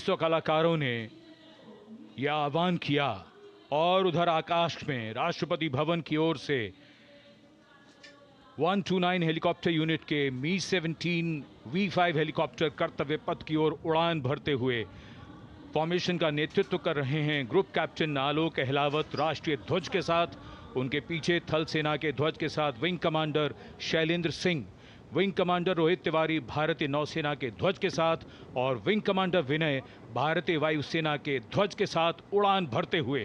250 कलाकारों ने यह आह्वान किया और उधर आकाश में राष्ट्रपति भवन की ओर से 129 हेलीकॉप्टर यूनिट के मी-17 V5 हेलीकॉप्टर कर्तव्य पथ की ओर उड़ान भरते हुए फॉर्मेशन का नेतृत्व कर रहे हैं ग्रुप कैप्टन आलोक अहलावत राष्ट्रीय ध्वज के साथ। उनके पीछे थल सेना के ध्वज के साथ wing commander Shailendra Singh, wing commander Rohit Tiwari भारतीय नौसेना के ध्वज के साथ और विंग कमांडर विनय भारतीय वायुसेना के ध्वज के साथ उड़ान भरते हुए।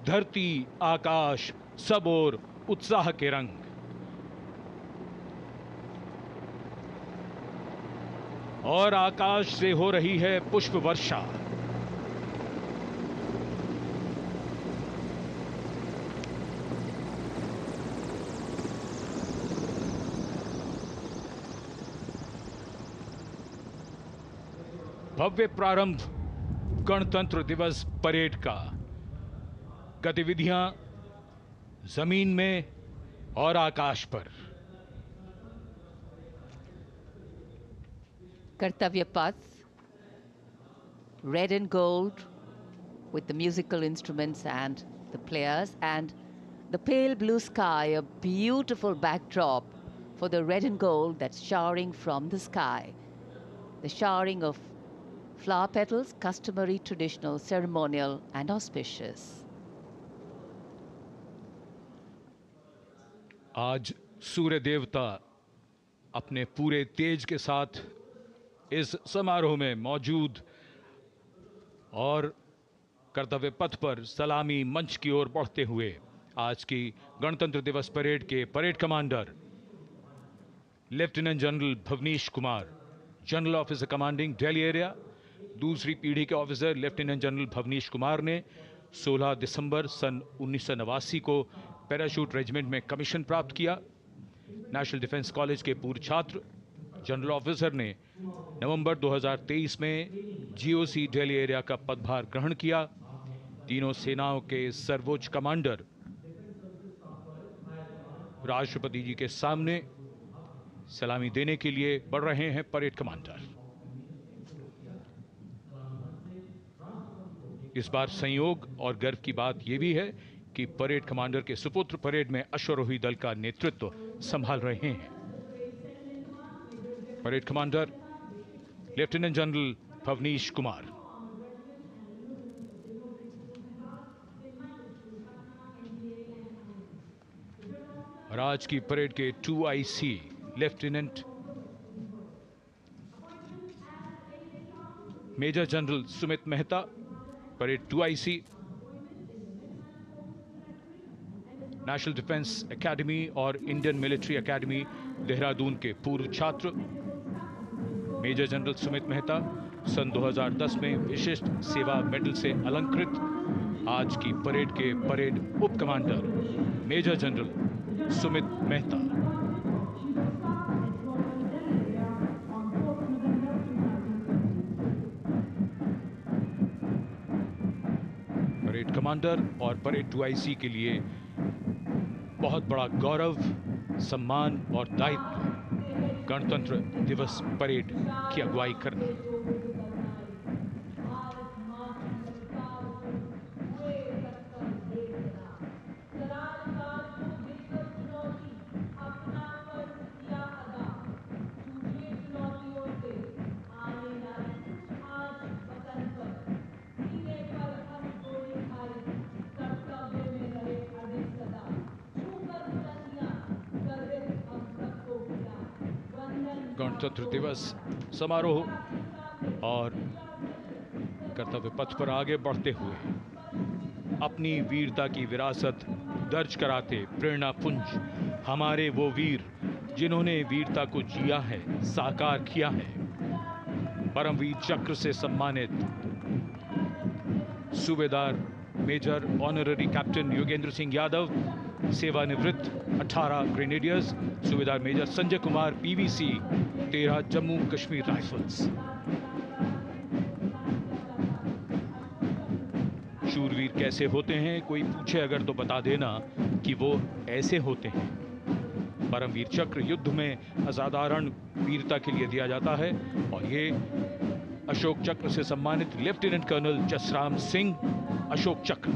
धरती आकाश सब ओर उत्साह के रंग। और आकाश से हो रही है पुष्प वर्षा। भव्य प्रारंभ गणतंत्र दिवस परेड का। गतिविधियां जमीन में और आकाश पर। Kartavya Path, red and gold with the musical instruments and the players, and the pale blue sky, a beautiful backdrop for the red and gold that's showering from the sky. The showering of flower petals, customary, traditional, ceremonial and auspicious. आज सूर्य देवता अपने पूरे तेज के साथ इस समारोह में मौजूद और कर्तव्य पथ पर सलामी मंच की ओर बढ़ते हुए आज की गणतंत्र दिवस परेड के parade commander lieutenant general Bhavnish Kumar, general officer commanding Delhi area, दूसरी पीढ़ी के officer lieutenant general Bhavnish Kumar ने 16 दिसंबर सन 1989 को पैराशूट रेजिमेंट में कमीशन प्राप्त किया। नेशनल डिफेंस कॉलेज के पूर्व छात्र जनरल ऑफिसर ने नवंबर 2023 में जीओसी दिल्ली एरिया का पदभार ग्रहण किया। तीनों सेनाओं के सर्वोच्च कमांडर राष्ट्रपति जी के सामने सलामी देने के लिए बढ़ रहे हैं परेड कमांडर। इस बार संयोग और गर्व की बात यह भी है कि परेड कमांडर के सुपुत्र परेड में अश्वारोही दल का नेतृत्व संभाल रहे हैं। Parade commander lieutenant general Bhavnish Kumar. और आज की परेड के 2IC lieutenant major general Sumit Mehta, parade 2IC, National Defence Academy और इंडियन मिलिट्री एकेडमी देहरादून के पूर्व छात्र मेजर जनरल सुमित मेहता सन 2010 में विशिष्ट सेवा मेडल से अलंकृत। आज की परेड के परेड उप commander major general Sumit Mehta. Parade commander और परेड 2IC के लिए बहुत बड़ा गौरव, सम्मान और दायित्व गणतंत्र दिवस परेड की अगुवाई करना। गणतंत्र दिवस समारोह और कर्तव्य पथ पर आगे बढ़ते हुए अपनी वीरता की विरासत दर्ज कराते प्रेरणा पुंज हमारे वो वीर जिन्होंने वीरता को जिया है, साकार किया है। परमवीर चक्र से सम्मानित Subedar major honorary captain Yogendra Singh Yadav, सेवानिवृत्त 18 Grenadiers, Subedar major Sanjay Kumar PVC 13 Jammu Kashmir rifles. शूरवीर कैसे होते हैं, कोई पूछे अगर तो बता देना कि वो ऐसे होते हैं। परमवीर चक्र युद्ध में असाधारण वीरता के लिए दिया जाता है और ये अशोक चक्र से सम्मानित लेफ्टिनेंट कर्नल जसराम सिंह अशोक चक्र।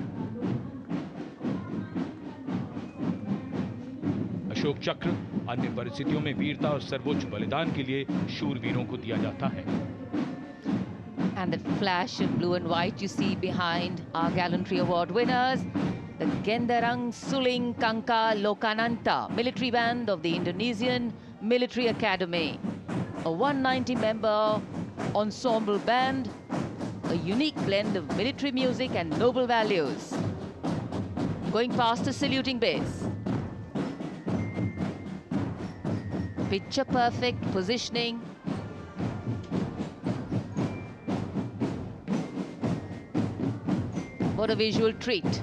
अशोक चक्र अन्य परिस्थितियों में वीरता और सर्वोच्च बलिदान के लिए शूरवीरों को दिया जाता है। And that flash of blue and white you see behind our gallantry award winners, the Gendarang Suling Kangka Lokananta military band of the Indonesian Military Academy, a 190-member ensemble band, a unique blend of military music and noble values. Going past the saluting base. Picture perfect positioning. What a visual treat.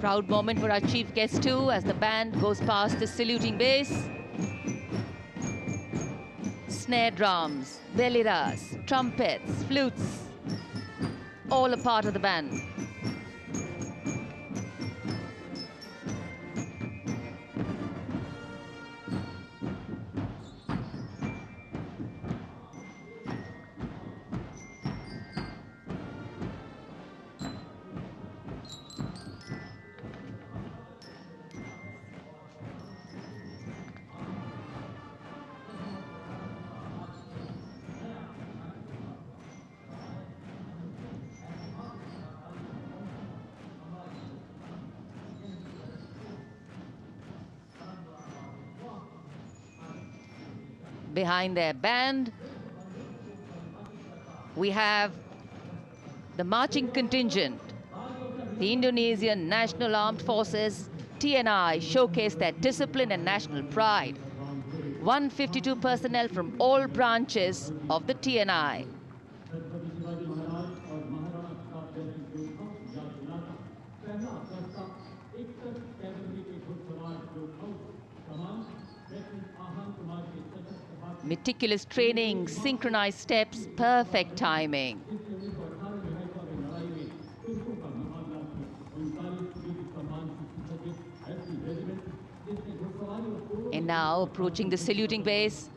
Proud moment for our chief guest too, as the band goes past the saluting base. Snare drums, beliras, trumpets, flutes, all a part of the band. Behind their band, we have the marching contingent. The Indonesian National Armed Forces, TNI, showcase their discipline and national pride. 152 personnel from all branches of the TNI. Meticulous training, synchronized steps, perfect timing. And now, approaching the saluting base,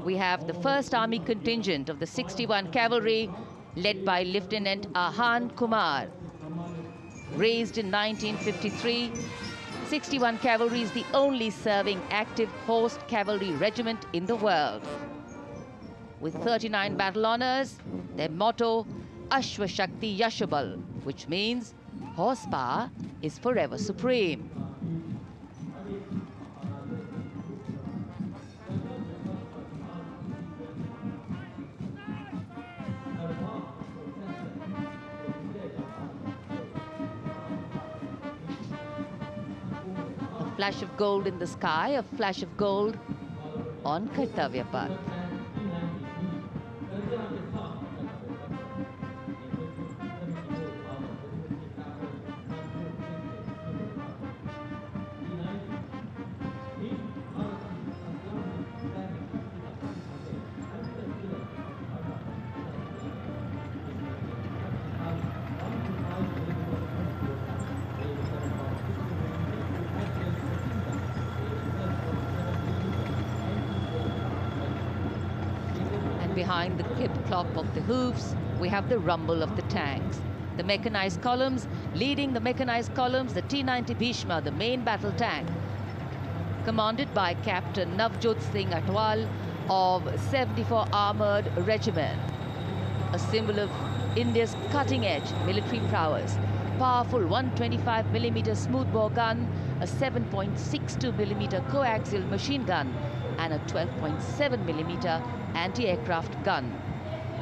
we have the 1st Army contingent of the 61 Cavalry, led by Lieutenant Ahan Kumar. Raised in 1953, 61 Cavalry is the only serving active horse cavalry regiment in the world. With 39 battle honors, their motto, Ashwa Shakti Yashabal, which means horsepower is forever supreme. A flash of gold in the sky, a flash of gold on Kartavya Path. Behind the clip-clop of the hoofs, we have the rumble of the tanks. The mechanized columns, leading the mechanized columns, the T-90 Bhishma, the main battle tank, commanded by Captain Navjot Singh Atwal of 74 Armored Regiment, a symbol of India's cutting-edge military prowess. Powerful 125mm smoothbore gun, a 7.62mm coaxial machine gun, and a 12.7mm anti-aircraft gun.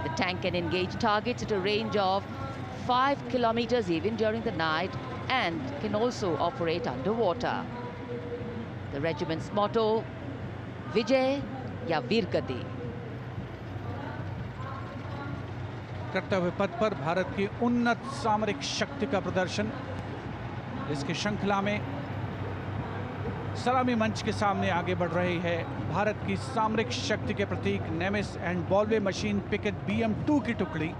The tank can engage targets at a range of 5 kilometers even during the night and can also operate underwater. The regiment's motto, Vijay ya Veergati. कर्तव्य पथ पर भारत की उन्नत सामरिक शक्ति का प्रदर्शन, इसकी श्रृंखला में सलामी मंच के सामने आगे बढ़ रही है भारत की सामरिक शक्ति के प्रतीक नेमिस एंड बॉलवे मशीन पिकेट BM-2 की टुकड़ी।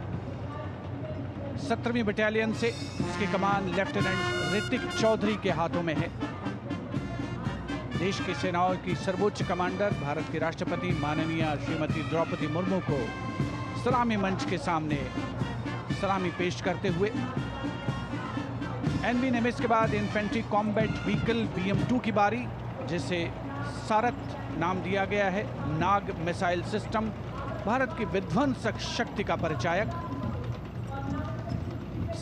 17वीं बटालियन से इसकी कमान लेफ्टिनेंट ऋतिक चौधरी के हाथों में है। देश की सेनाओं की सर्वोच्च कमांडर भारत के राष्ट्रपति माननीय श्रीमती द्रौपदी मुर्मू को सलामी मंच के सामने सलामी पेश करते हुए एनवी निमित्स के बाद इन्फेंट्री कॉम्बैट व्हीकल BM-2 की बारी, जिसे सारथ नाम दिया गया है। नाग मिसाइल सिस्टम भारत की विध्वंसक शक्ति का परिचायक।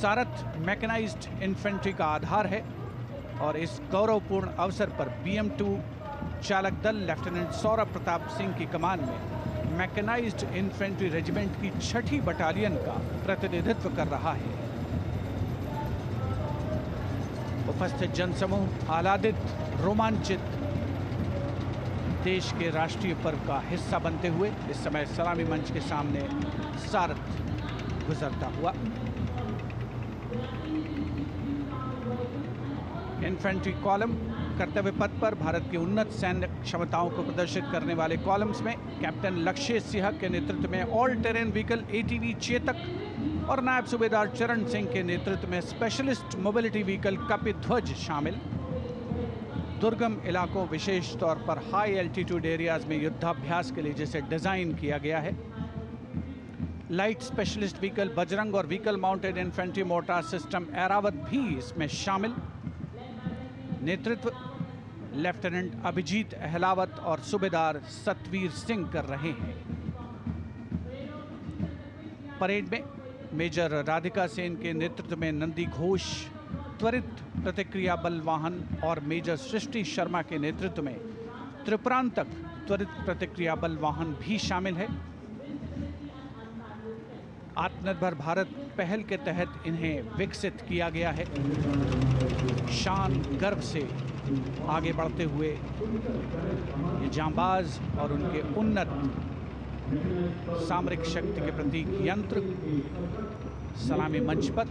सारथ मैकेनाइज्ड इन्फेंट्री का आधार है और इस गौरवपूर्ण अवसर पर BM-2 चालक दल लेफ्टिनेंट सौरभ प्रताप सिंह की कमान में मैकेनाइज्ड इन्फेंट्री रेजिमेंट की 6ठी बटालियन का प्रतिनिधित्व कर रहा है। उपस्थित जनसमूह आह्लादित, रोमांचित, देश के राष्ट्रीय पर्व का हिस्सा बनते हुए इस समय सलामी मंच के सामने सारथ गुजरता हुआ। इन्फेंट्री कॉलम कर्तव्य पथ पर भारत की उन्नत सैन्य क्षमताओं को प्रदर्शित करने वाले कॉलम्स में कैप्टन लक्ष्य सिंह के नेतृत्व में all terrain vehicle ATV Chetak और नायब सूबेदार चरण सिंह के नेतृत्व में स्पेशलिस्ट मोबिलिटी व्हीकल कपिध्वज शामिल। दुर्गम इलाकों, विशेष तौर पर हाई एल्टीट्यूड एरियाज में युद्धाभ्यास के लिए जिसे डिजाइन किया गया है। लाइट स्पेशलिस्ट व्हीकल बजरंग और vehicle mounted infantry mortar system Airavat भी इसमें शामिल। नेतृत्व लेफ्टिनेंट अभिजीत अहलावत और सूबेदार सतवीर सिंह कर रहे हैं। परेड में मेजर राधिका सेन के नेतृत्व में नंदी घोष त्वरित प्रतिक्रिया बल वाहन और मेजर सृष्टि शर्मा के नेतृत्व में त्रिपुरांतक त्वरित प्रतिक्रिया बल वाहन भी शामिल है। आत्मनिर्भर भारत पहल के तहत इन्हें विकसित किया गया है। शान गर्व से आगे बढ़ते हुए ये जांबाज और उनके उन्नत सामरिक शक्ति के प्रतीक यंत्र सलामी मंच पर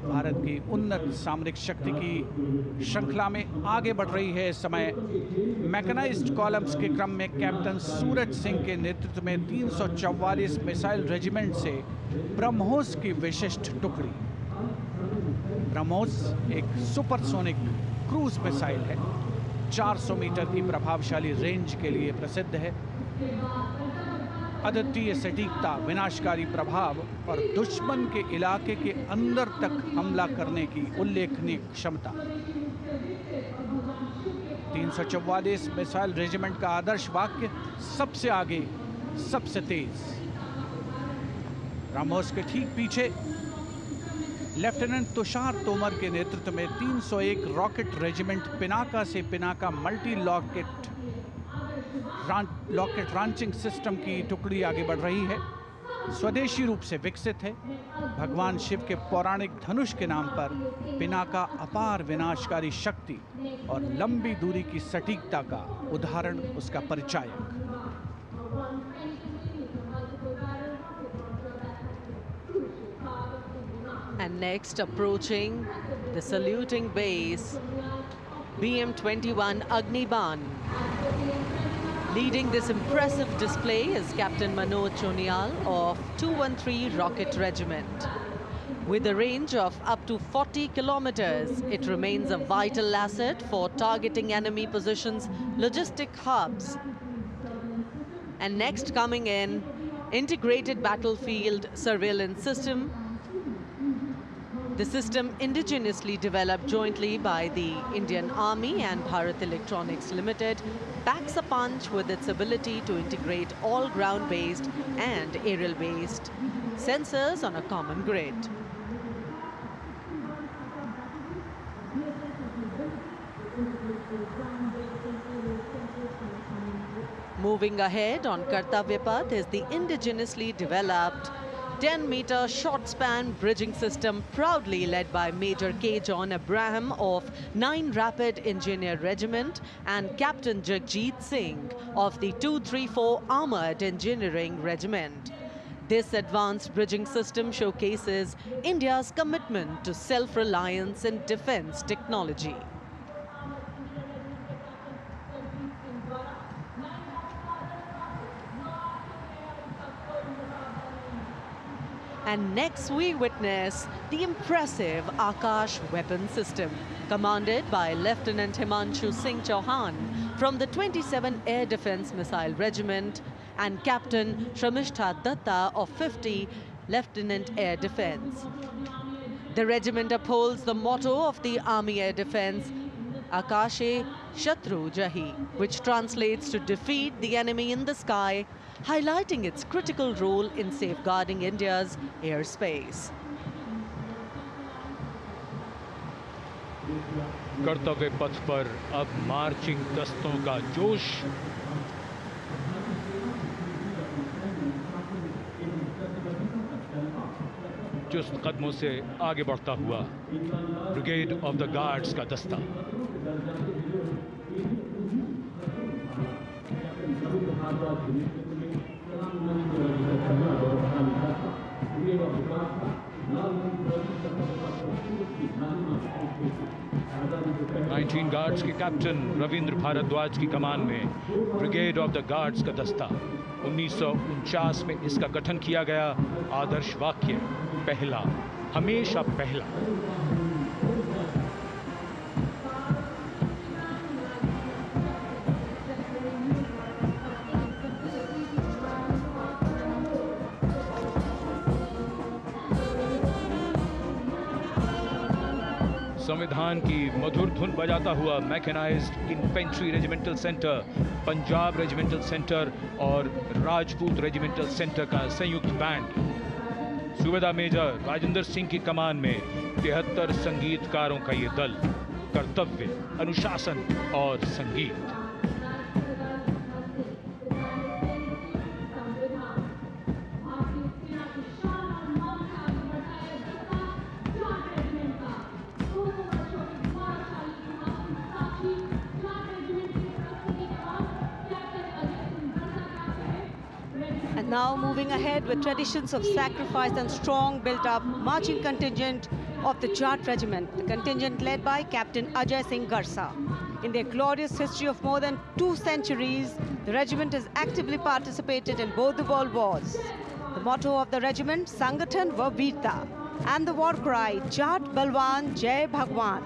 भारत की उन्नत सामरिक शक्ति की श्रृंखला में आगे बढ़ रही है। इस समय मैकेनाइज्ड कॉलम्स के क्रम में कैप्टन सूरज सिंह के नेतृत्व में 344 मिसाइल रेजिमेंट से ब्रह्मोस की विशिष्ट टुकड़ी। ब्रह्मोस एक सुपरसोनिक क्रूज मिसाइल है, 400 मीटर की प्रभावशाली रेंज के लिए प्रसिद्ध है। अद्वितीय सटीकता, विनाशकारी प्रभाव और दुश्मन के इलाके के अंदर तक हमला करने की उल्लेखनीय क्षमता। 344 मिसाइल रेजिमेंट का आदर्श वाक्य सबसे आगे, सबसे तेज। ब्रह्मोस के ठीक पीछे लेफ्टिनेंट तुषार तोमर के नेतृत्व में 301 रॉकेट रेजिमेंट पिनाका से Pinaka multi locket launching system की टुकड़ी आगे बढ़ रही है। स्वदेशी रूप से विकसित है। भगवान शिव के पौराणिक धनुष के नाम पर पिनाका अपार विनाशकारी शक्ति और लंबी दूरी की सटीकता का उदाहरण, उसका परिचायक। And next, approaching the saluting base, BM-21 Agniban. Leading this impressive display is Captain Manoj Chonial of 213 Rocket Regiment. With a range of up to 40 kilometers, it remains a vital asset for targeting enemy positions, logistic hubs. And next coming in, integrated battlefield surveillance system. The system indigenously developed jointly by the Indian Army and Bharat Electronics Limited packs a punch with its ability to integrate all ground-based and aerial-based sensors on a common grid. Moving ahead on Kartavya Path is the indigenously developed 10-meter short span bridging system, proudly led by Major K. John Abraham of 9 Rapid Engineer Regiment and Captain Jagjit Singh of the 234 Armored Engineering Regiment. This advanced bridging system showcases India's commitment to self-reliance in defense technology. And next we witness the impressive Akash weapon system, commanded by Lieutenant Himanshu Singh Chauhan from the 27 Air Defence Missile Regiment and Captain Shramishta Datta of 50 Lieutenant Air Defence. The regiment upholds the motto of the Army Air Defence, Akashe Shatru Jahi, which translates to defeat the enemy in the sky, highlighting its critical role in safeguarding India's airspace. कर्तव्य पथ पर अब marching दस्तों का जोश। चुस्त कदमों से आगे बढ़ता हुआ ब्रिगेड ऑफ द गार्ड्स का दस्ता। नाइनटीन गार्ड्स के कैप्टन रविंद्र भारद्वाज की कमान में ब्रिगेड ऑफ द गार्ड्स का दस्ता। 1949 में इसका गठन किया गया। आदर्श वाक्य पहला, हमेशा पहला। संविधान की मधुर धुन बजाता हुआ mechanised infantry regimental centre, Punjab regimental centre और राजपूत रेजिमेंटल सेंटर का संयुक्त बैंड। सूबेदार मेजर राजेंद्र सिंह की कमान में 73 संगीतकारों का ये दल। कर्तव्य, अनुशासन और संगीत। Now moving ahead with traditions of sacrifice and strong built-up marching contingent of the Jat Regiment, the contingent led by Captain Ajay Singh Garsa. In their glorious history of more than 2 centuries, the regiment has actively participated in both the world wars. The motto of the regiment, Sangathan va Veerta, and the war cry, Jat Balwan Jai Bhagwan.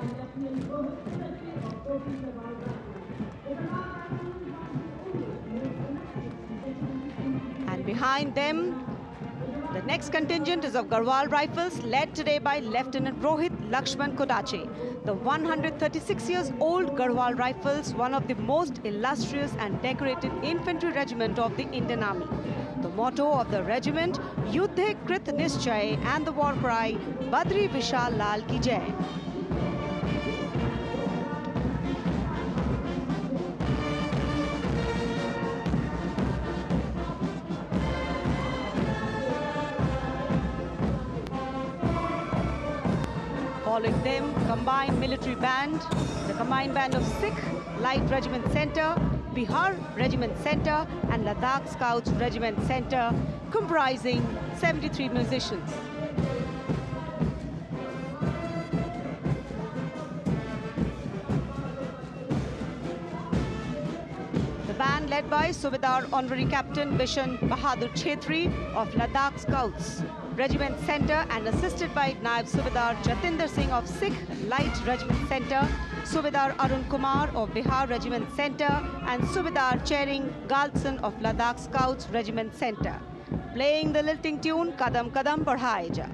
Behind them, the next contingent is of Garhwal Rifles, led today by Lieutenant Rohit Lakshman Kodache. The 136 years old Garhwal Rifles, one of the most illustrious and decorated infantry regiment of the Indian Army. The motto of the regiment, Yuddhe Krit Nischay, and the war cry, Badri Vishal Lal Ki Jai. Following them, combined military band, the combined band of Sikh Light Regiment Center, Bihar Regiment Center, and Ladakh Scouts Regiment Center, comprising 73 musicians. The band led by Subedar Honorary Captain Bishan Bahadur Chhetri of Ladakh Scouts Regiment Center and assisted by Naib Subedar Jatinder Singh of Sikh Light Regiment Center, Subedar Arun Kumar of Bihar Regiment Center, and Subedar Chering Galson of Ladakh Scouts Regiment Center, playing the lilting tune Kadam Kadam Badhaye Ja.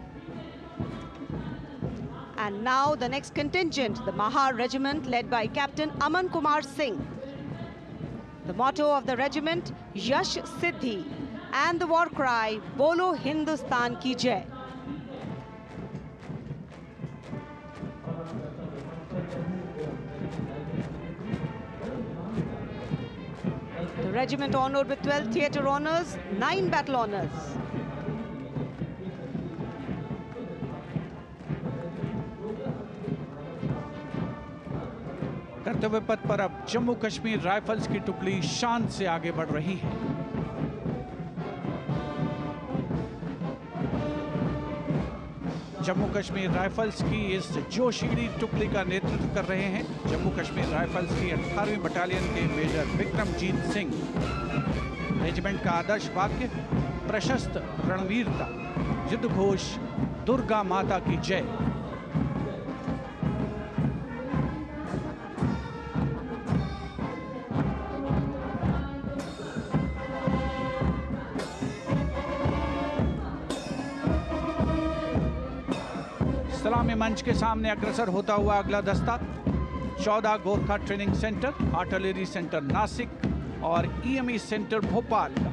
And now the next contingent, the Mahar Regiment, led by Captain Aman Kumar Singh. The motto of the regiment, Yash Siddhi, and the war cry, Bolo Hindustan Ki Jai. The regiment honored with 12 theatre honors, 9 battle honors. कर्तव्य पथ पर अब Jammu Kashmir rifles की टुकड़ी शान से आगे बढ़ रही है। जम्मू कश्मीर राइफल्स की इस जोशीली टुकड़ी का नेतृत्व कर रहे हैं जम्मू कश्मीर राइफल्स की 18वीं बटालियन के मेजर विक्रमजीत सिंह। रेजिमेंट का आदर्श वाक्य, प्रशस्त रणवीरता, युद्ध घोष दुर्गा माता की जय। सलामी मंच के सामने अग्रसर होता हुआ अगला दस्ता 14 Gorkha training centre, artillery centre Nashik और ईएमई सेंटर भोपाल का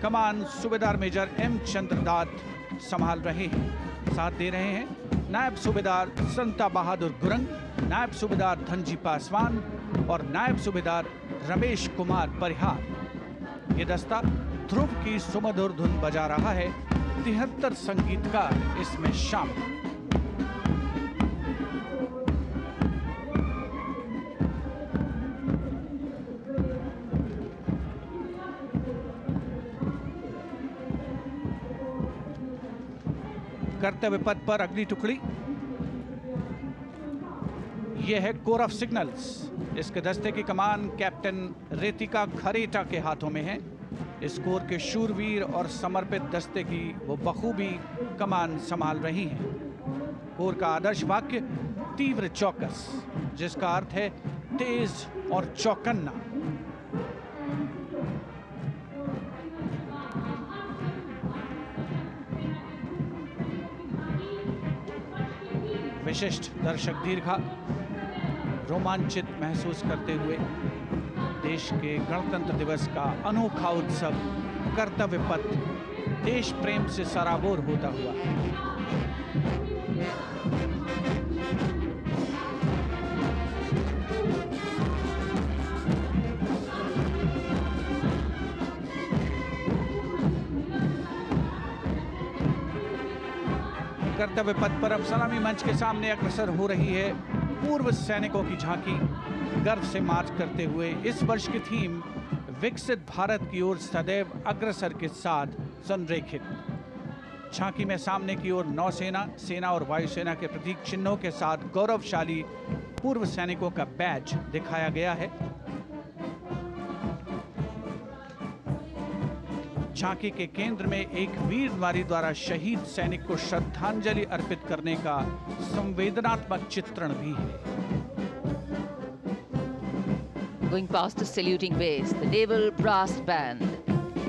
कमान सूबेदार मेजर एम चंद्रदास संभाल रहे हैं। साथ दे रहे हैं नायब सूबेदार संता बहादुर गुरंग, नायब सूबेदार धनजी पासवान और नायब सूबेदार रमेश कुमार परिहार। ये दस्ता ध्रुव की सुमधुर धुन बजा रहा है। 73 संगीतकार इसमें शामिल। कर्तव्य पथ पर अगली टुकड़ी यह है कोर ऑफ सिग्नल्स। इसके दस्ते की कमान कैप्टन रेतिका खरेटा के हाथों में है। इस कोर के शूरवीर और समर्पित दस्ते की वो बखूबी कमान संभाल रही हैं। कोर का आदर्श वाक्य तीव्र चौकस, जिसका अर्थ है तेज और चौकन्ना। विशिष्ट दर्शक दीर्घा रोमांचित महसूस करते हुए देश के गणतंत्र दिवस का अनोखा उत्सव कर्तव्य पथ देश प्रेम से सराबोर होता हुआ। कर्तव्य पथ पर अब सलामी मंच के सामने अग्रसर हो रही है पूर्व सैनिकों की झांकी, गर्व से मार्च करते हुए। इस वर्ष की थीम विकसित भारत की ओर सदैव अग्रसर के साथ संरेखित। झांकी में सामने की ओर नौसेना, सेना और वायुसेना के प्रतीक चिन्हों के साथ गौरवशाली पूर्व सैनिकों का बैज दिखाया गया है। झांकी के केंद्र में एक वीर नारी द्वारा शहीद सैनिक को श्रद्धांजलि अर्पित करने का संवेदनात्मक चित्रण भी है। Going past the saluting base, the Naval Brass Band,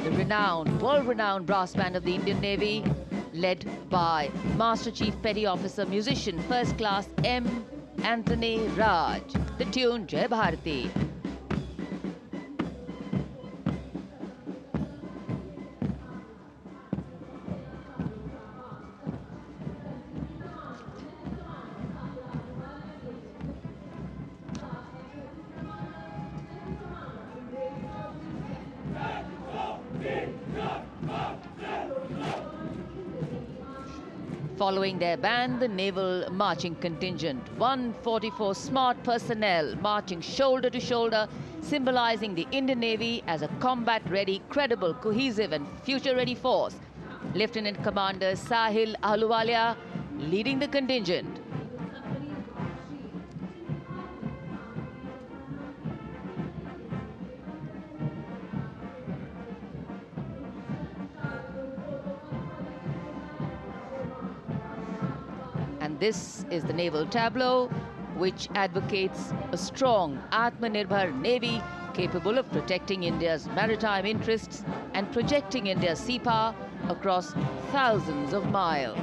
the renowned, world-renowned brass band of the Indian Navy, led by Master Chief Petty Officer Musician First Class M. Anthony Raj. The tune Jai Bharati. Following their band, the Naval Marching Contingent, 144 smart personnel marching shoulder to shoulder, symbolizing the Indian Navy as a combat-ready, credible, cohesive and future-ready force. Lieutenant Commander Sahil Ahluwalia leading the contingent. And this is the naval tableau, which advocates a strong Atmanirbhar Navy capable of protecting India's maritime interests and projecting India's sea power across thousands of miles.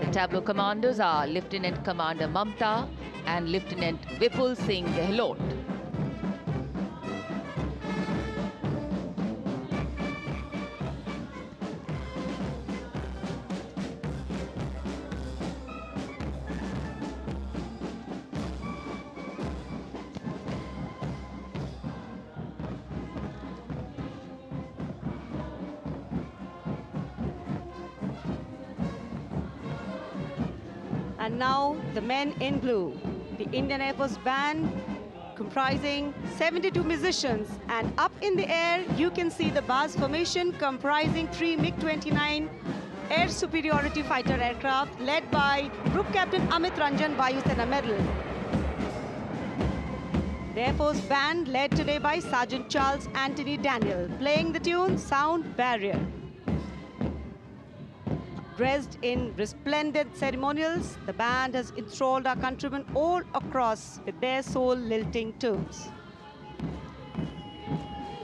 The tableau commanders are Lieutenant Commander Mamta and Lieutenant Vipul Singh Gehlot. And now the men in blue, the Indian Air Force band comprising 72 musicians, and up in the air you can see the Baz formation comprising 3 MiG-29 air superiority fighter aircraft led by Group Captain Amit Ranjan, Vayu Sena Medal. The Air Force Band led today by Sergeant Charles Anthony Daniel, playing the tune Sound Barrier. Dressed in resplendent ceremonials, the band has enthralled our countrymen all across with their soul-lilting tunes.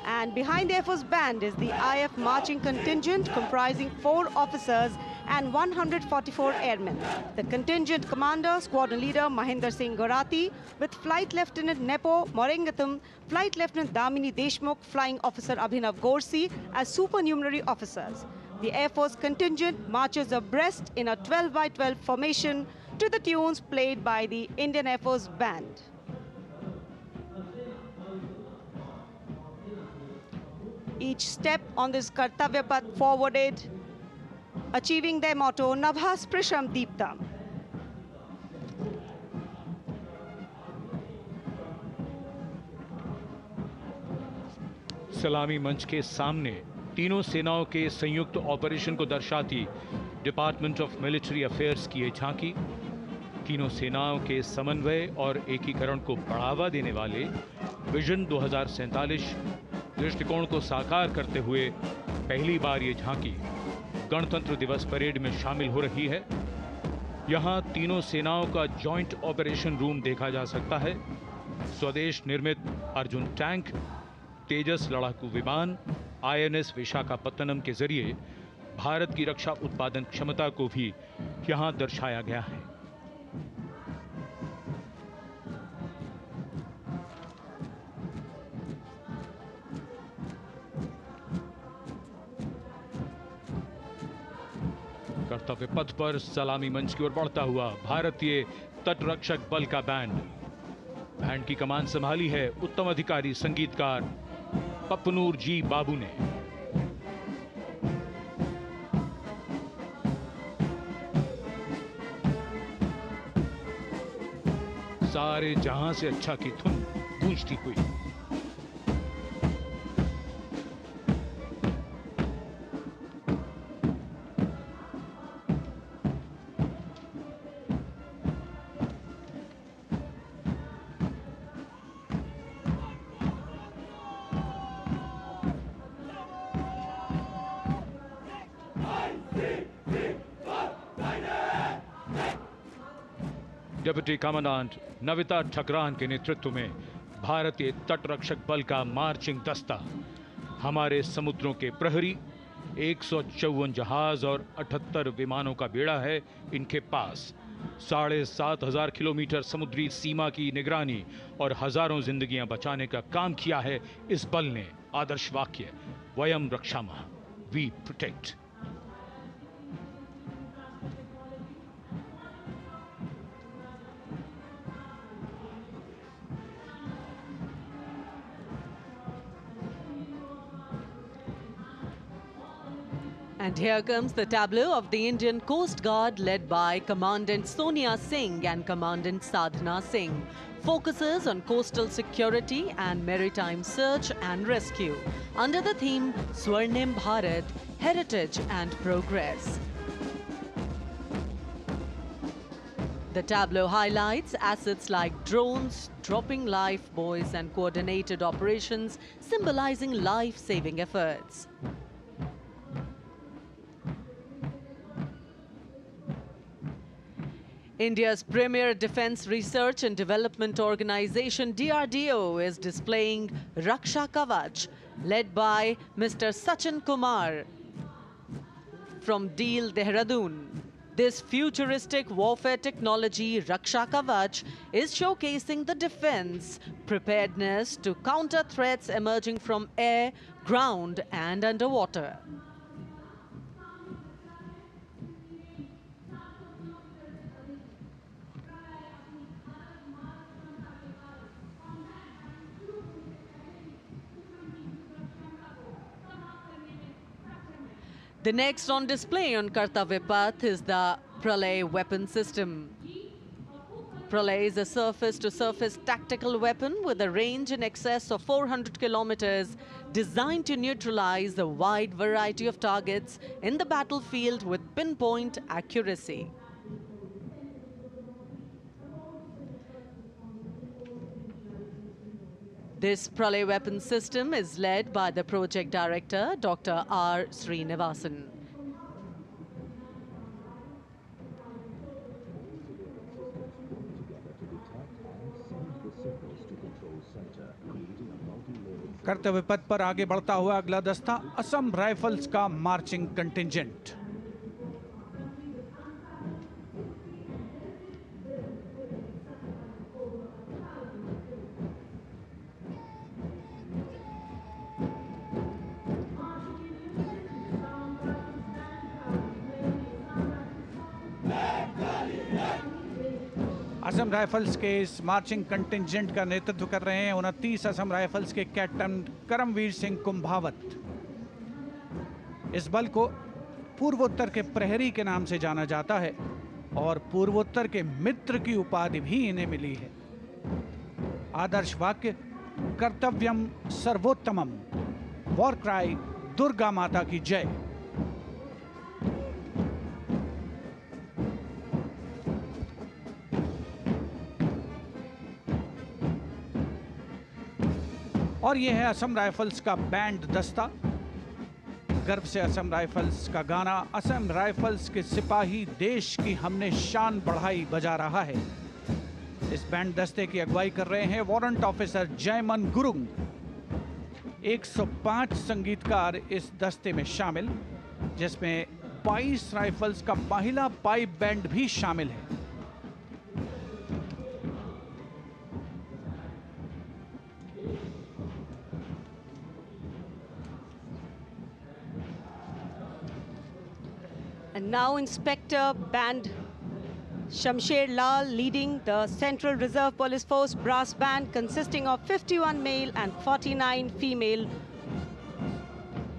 And behind the Air Force Band is the IF marching contingent comprising 4 officers and 144 airmen. The contingent commander, squadron leader Mahinder Singh Gorati, with Flight Lieutenant Nepo Morengatham, Flight Lieutenant Damini Deshmukh, Flying Officer Abhinav Gorsi as supernumerary officers. The Air Force contingent marches abreast in a 12-by-12 formation to the tunes played by the Indian Air Force Band. Each step on this Kartavya Path forwarded, achieving their motto, Nabha Sprisham Deeptam. सलामी मंच के सामने तीनों सेनाओं के संयुक्त operation को दर्शाती डिपार्टमेंट ऑफ मिलिट्री अफेयर्स की ये झांकी तीनों सेनाओं के समन्वय और एकीकरण को बढ़ावा देने वाले विजन 2047 दृष्टिकोण को साकार करते हुए पहली बार ये झांकी गणतंत्र दिवस परेड में शामिल हो रही है। यहां तीनों सेनाओं का जॉइंट ऑपरेशन रूम देखा जा सकता है। स्वदेश निर्मित अर्जुन टैंक, तेजस लड़ाकू विमान, आईएनएस विशाखापत्तनम के जरिए भारत की रक्षा उत्पादन क्षमता को भी यहां दर्शाया गया है। कर्तव्य पथ पर सलामी मंच की ओर बढ़ता हुआ भारतीय तटरक्षक बल का बैंड की कमान संभाली है उत्तम अधिकारी संगीतकार पप्पनूर जी बाबू ने। सारे जहां से अच्छा की धुन गूंजती हुई। डिप्टी कमांडेंट नविता ठकरान के नेतृत्व में भारतीय तटरक्षक बल का मार्चिंग दस्ता हमारे समुद्रों के प्रहरी 154 जहाज और 78 विमानों का बेड़ा है इनके पास। 7,500 किलोमीटर समुद्री सीमा की निगरानी और हजारों जिंदगियां बचाने का काम किया है इस बल ने। आदर्श वाक्य वयम रक्षामः, we protect. And here comes the tableau of the Indian Coast Guard led by Commandant Sonia Singh and Commandant Sadhana Singh. Focuses on coastal security and maritime search and rescue under the theme Swarnim Bharat, Heritage and Progress. The tableau highlights assets like drones, dropping life buoys and coordinated operations symbolizing life-saving efforts. India's premier defense research and development organization DRDO is displaying Raksha Kavach, led by Mr. Sachin Kumar from Deel, Dehradun. This futuristic warfare technology, Raksha Kavach, is showcasing the defense preparedness to counter threats emerging from air, ground and underwater. The next on display on Kartavya Path is the Pralay weapon system. Pralay is a surface-to-surface tactical weapon with a range in excess of 400 kilometers, designed to neutralize a wide variety of targets in the battlefield with pinpoint accuracy. This Pralay weapon system is led by the project director, Dr. R. Srinivasan. कर्तव्य पथ पर आगे बढ़ता हुआ अगला दस्ता Assam rifles का marching contingent. Assam rifles के इस मार्चिंग कंटिंजेंट का नेतृत्व कर रहे हैं 29 असम राइफल्स के कैप्टन करमवीर सिंह कुंभावत। इस बल को पूर्वोत्तर के प्रहरी के नाम से जाना जाता है और पूर्वोत्तर के मित्र की उपाधि भी इन्हें मिली है। आदर्श वाक्य कर्तव्यम सर्वोत्तमम, वॉर क्राई दुर्गा माता की जय। और यह है असम राइफल्स का बैंड दस्ता। गर्व से असम राइफल्स का गाना असम राइफल्स के सिपाही देश की हमने शान बढ़ाई बजा रहा है। इस बैंड दस्ते की अगुवाई कर रहे हैं वारंट ऑफिसर जयमन गुरुंग। 105 संगीतकार इस दस्ते में शामिल, जिसमें 22 राइफल्स का महिला पाइप बैंड भी शामिल है। And now Inspector Band Shamsher Lal leading the Central Reserve Police Force brass band consisting of 51 male and 49 female.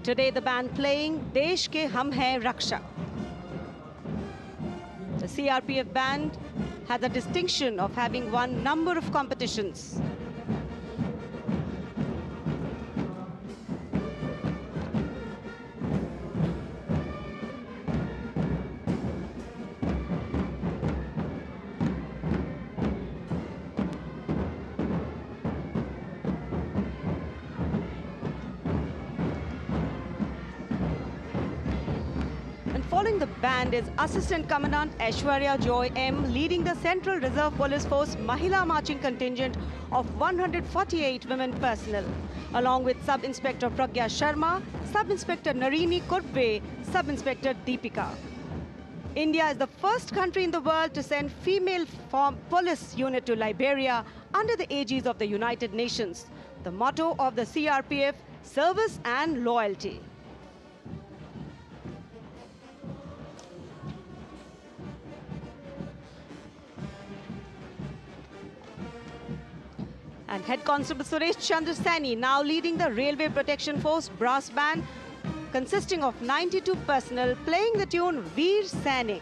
Today the band playing Desh Ke Hum Hai Raksha. The CRPF band has the distinction of having won number of competitions. Following the band is Assistant Commandant Aishwarya Joy M leading the Central Reserve Police Force Mahila Marching Contingent of 148 women personnel, along with Sub-Inspector Pragya Sharma, Sub-Inspector Narini Kurve, Sub-Inspector Deepika. India is the first country in the world to send female police unit to Liberia under the aegis of the United Nations. The motto of the CRPF, service and loyalty. And Head Constable Suresh Chandra Saini now leading the Railway Protection Force brass band consisting of 92 personnel playing the tune Veer Sainik.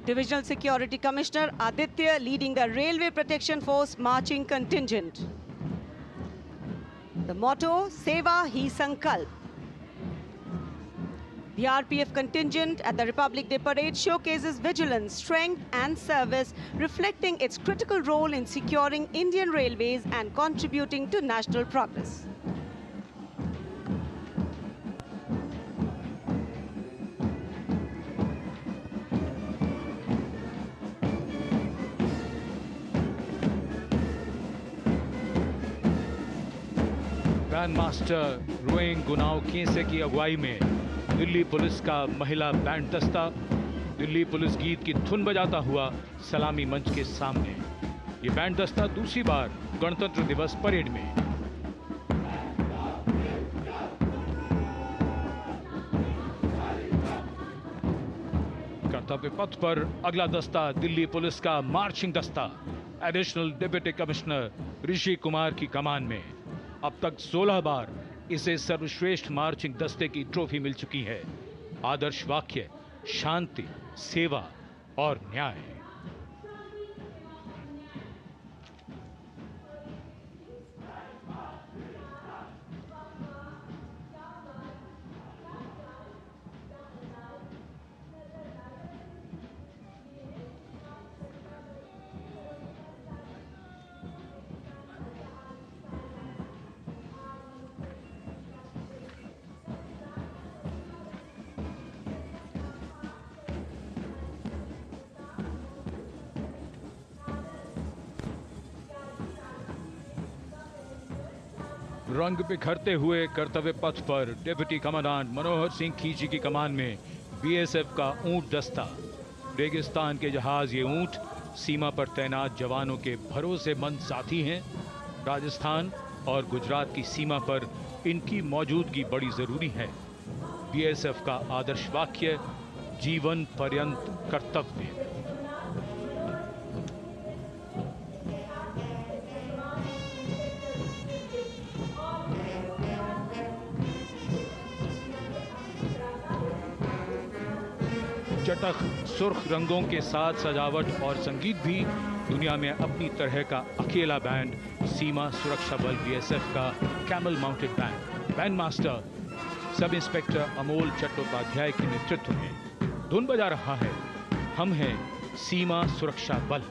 Divisional Security Commissioner Aditya leading the Railway Protection Force marching contingent. The motto, Seva Hi Sankalp. The RPF contingent at the Republic Day Parade showcases vigilance, strength and service, reflecting its critical role in securing Indian railways and contributing to national progress. Band master रोइंग गुनाव केसे की अगुवाई में Delhi police का महिला band दस्ता Delhi police गीत की धुन बजाता हुआ सलामी मंच के सामने। ये बैंड दस्ता दूसरी बार गणतंत्र दिवस परेड में। कर्तव्य पथ पर अगला दस्ता दिल्ली पुलिस का मार्चिंग दस्ता additional deputy commissioner Rishi Kumar की कमान में। अब तक 16 बार इसे सर्वश्रेष्ठ मार्चिंग दस्ते की ट्रॉफी मिल चुकी है। आदर्श वाक्य शांति, सेवा और न्याय। रंग बिखरते हुए कर्तव्य पथ पर डिप्टी कमांडेंट मनोहर सिंह खींची की कमान में बीएसएफ का ऊंट दस्ता। रेगिस्तान के जहाज ये ऊंट सीमा पर तैनात जवानों के भरोसेमंद साथी हैं। राजस्थान और गुजरात की सीमा पर इनकी मौजूदगी बड़ी जरूरी है। बीएसएफ का आदर्श वाक्य जीवन पर्यंत कर्तव्य। चटख सुर्ख रंगों के साथ सजावट और संगीत भी दुनिया में अपनी तरह का अकेला बैंड सीमा सुरक्षा बल बीएसएफ का camel mounted band. Band master sub inspector Amol Chattopadhyay के नेतृत्व में धुन बजा रहा है हम हैं सीमा सुरक्षा बल।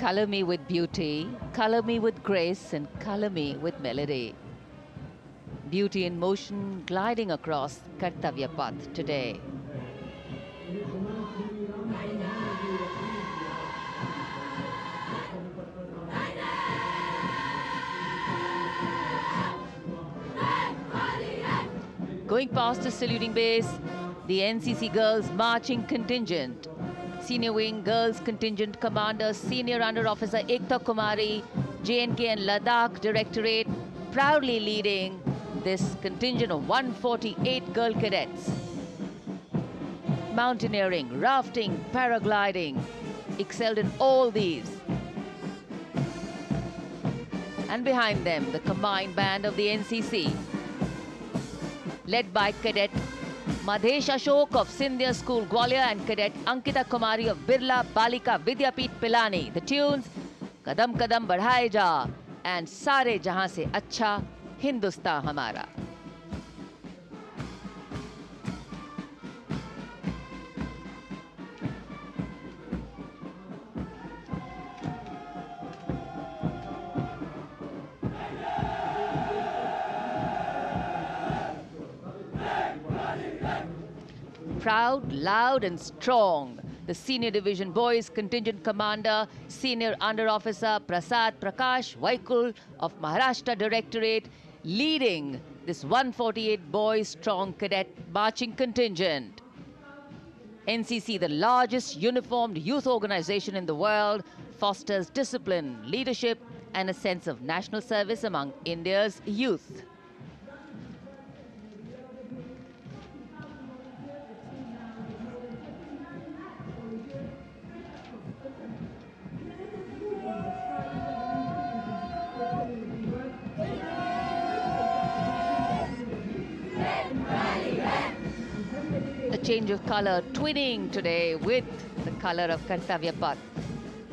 Color me with beauty, color me with grace, and color me with melody. Beauty in motion gliding across Kartavya Path today. Going past the saluting base, the NCC Girls Marching Contingent. Senior Wing Girls Contingent Commander, Senior Under Officer Ekta Kumari, J&K and Ladakh Directorate, proudly leading this contingent of 148 girl cadets. Mountaineering, rafting, paragliding, excelled in all these. And behind them, the combined band of the NCC, led by Cadet Madhesh Ashok of Sindhya School Gwalior and Cadet Ankita Kumari of Birla Balika Vidyapeeth Pilani. The tunes Kadam Kadam Badhaye Ja and Sare Jahan Se Acha Hindustan Hamara. Proud, loud and strong, the Senior Division Boys Contingent Commander, Senior Under Officer Prasad Prakash Vaikul of Maharashtra Directorate, leading this 148 boys strong cadet marching contingent. NCC, the largest uniformed youth organization in the world, fosters discipline, leadership and a sense of national service among India's youth. Change of color twinning today with the color of Kartavya Path.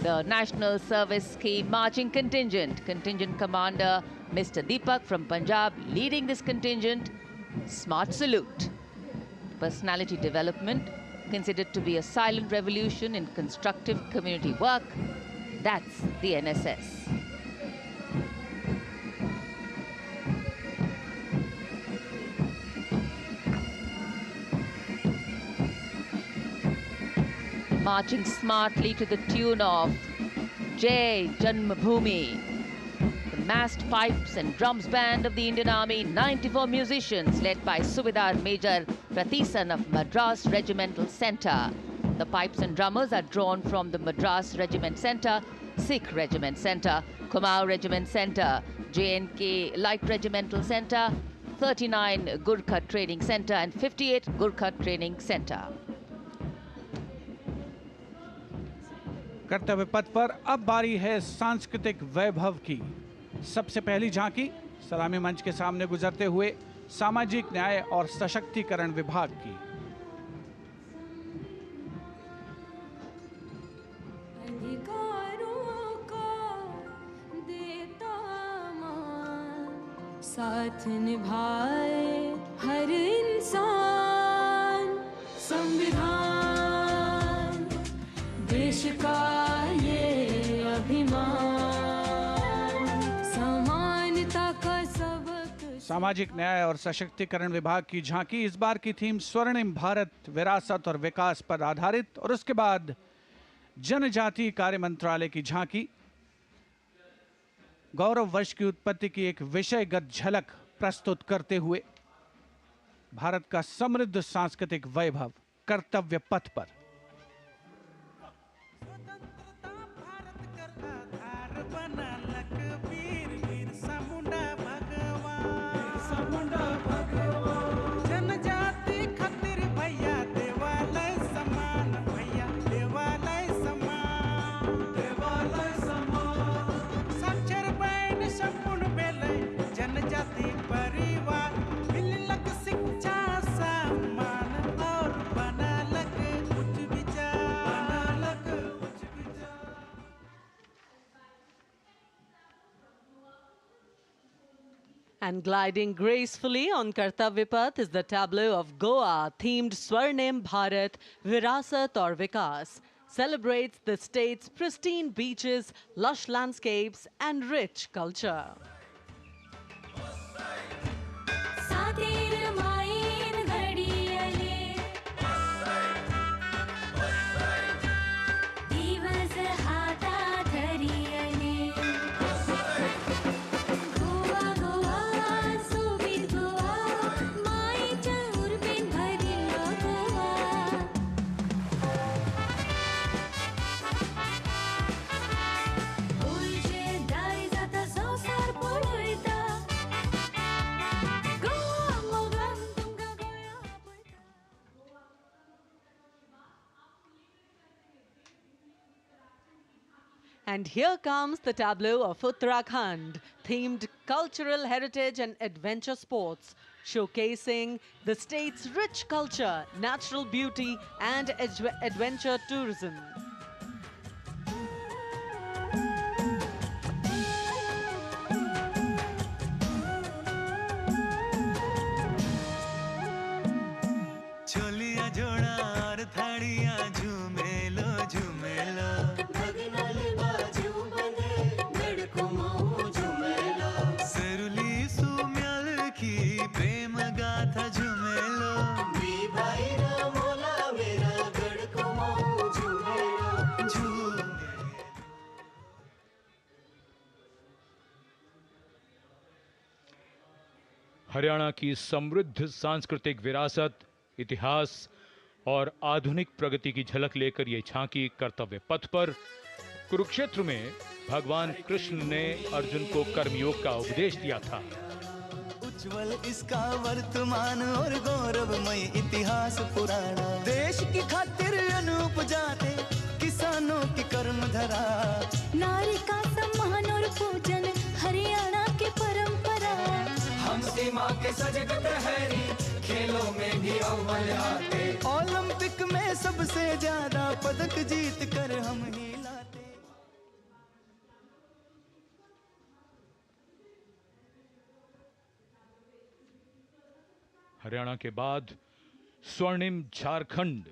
The National Service Scheme Marching Contingent, Contingent Commander Mr. Deepak from Punjab leading this contingent. Smart salute. Personality development considered to be a silent revolution in constructive community work. That's the NSS. Marching smartly to the tune of Jai Janmabhoomi. The massed pipes and drums band of the Indian Army, 94 musicians led by Subedar Major Prathisan of Madras Regimental Centre. The pipes and drummers are drawn from the Madras Regiment Centre, Sikh Regiment Centre, Kumaon Regiment Centre, JNK Light Regimental Centre, 39 Gurkha Training Centre and 58 Gurkha Training Centre. कर्तव्य पथ पर अब बारी है सांस्कृतिक वैभव की। सबसे पहली झांकी सलामी मंच के सामने गुजरते हुए सामाजिक न्याय और सशक्तिकरण विभाग की। साथ निभाए हर इंसान, संविधान देश का ये अभिमान, समानता का सबक। सामाजिक न्याय और सशक्तिकरण विभाग की झांकी। इस बार की थीम स्वर्णिम भारत, विरासत और विकास पर आधारित, और उसके बाद जनजातीय कार्य मंत्रालय की झांकी। गौरव वर्ष की उत्पत्ति की एक विषयगत झलक प्रस्तुत करते हुए भारत का समृद्ध सांस्कृतिक वैभव कर्तव्य पथ पर। And gliding gracefully on Kartavya Path is the tableau of Goa, themed Swarnim Bharat, Virasat or Vikas. Celebrates the state's pristine beaches, lush landscapes and rich culture. And here comes the tableau of Uttarakhand, themed cultural heritage and adventure sports, showcasing the state's rich culture, natural beauty and adventure tourism. Haryana की समृद्ध सांस्कृतिक विरासत, इतिहास और आधुनिक प्रगति की झलक लेकर ये झांकी कर्तव्य पथ पर। कुरुक्षेत्र में भगवान कृष्ण ने अर्जुन को कर्मयोग का उपदेश दिया था। उज्जवल इसका वर्तमान और गौरवमय इतिहास पुराना, देश की खातिर अनूप जाते किसानों की कर्म धरा, नारी का सम्मान और पूजन हरियाणा की परंपरा। हम सीमा के सजग प्रहरी, खेलों में भी अव्वल आते, ओलंपिक में सबसे ज्यादा पदक जीत कर हम ही लाते। हरियाणा के बाद स्वर्णिम झारखंड,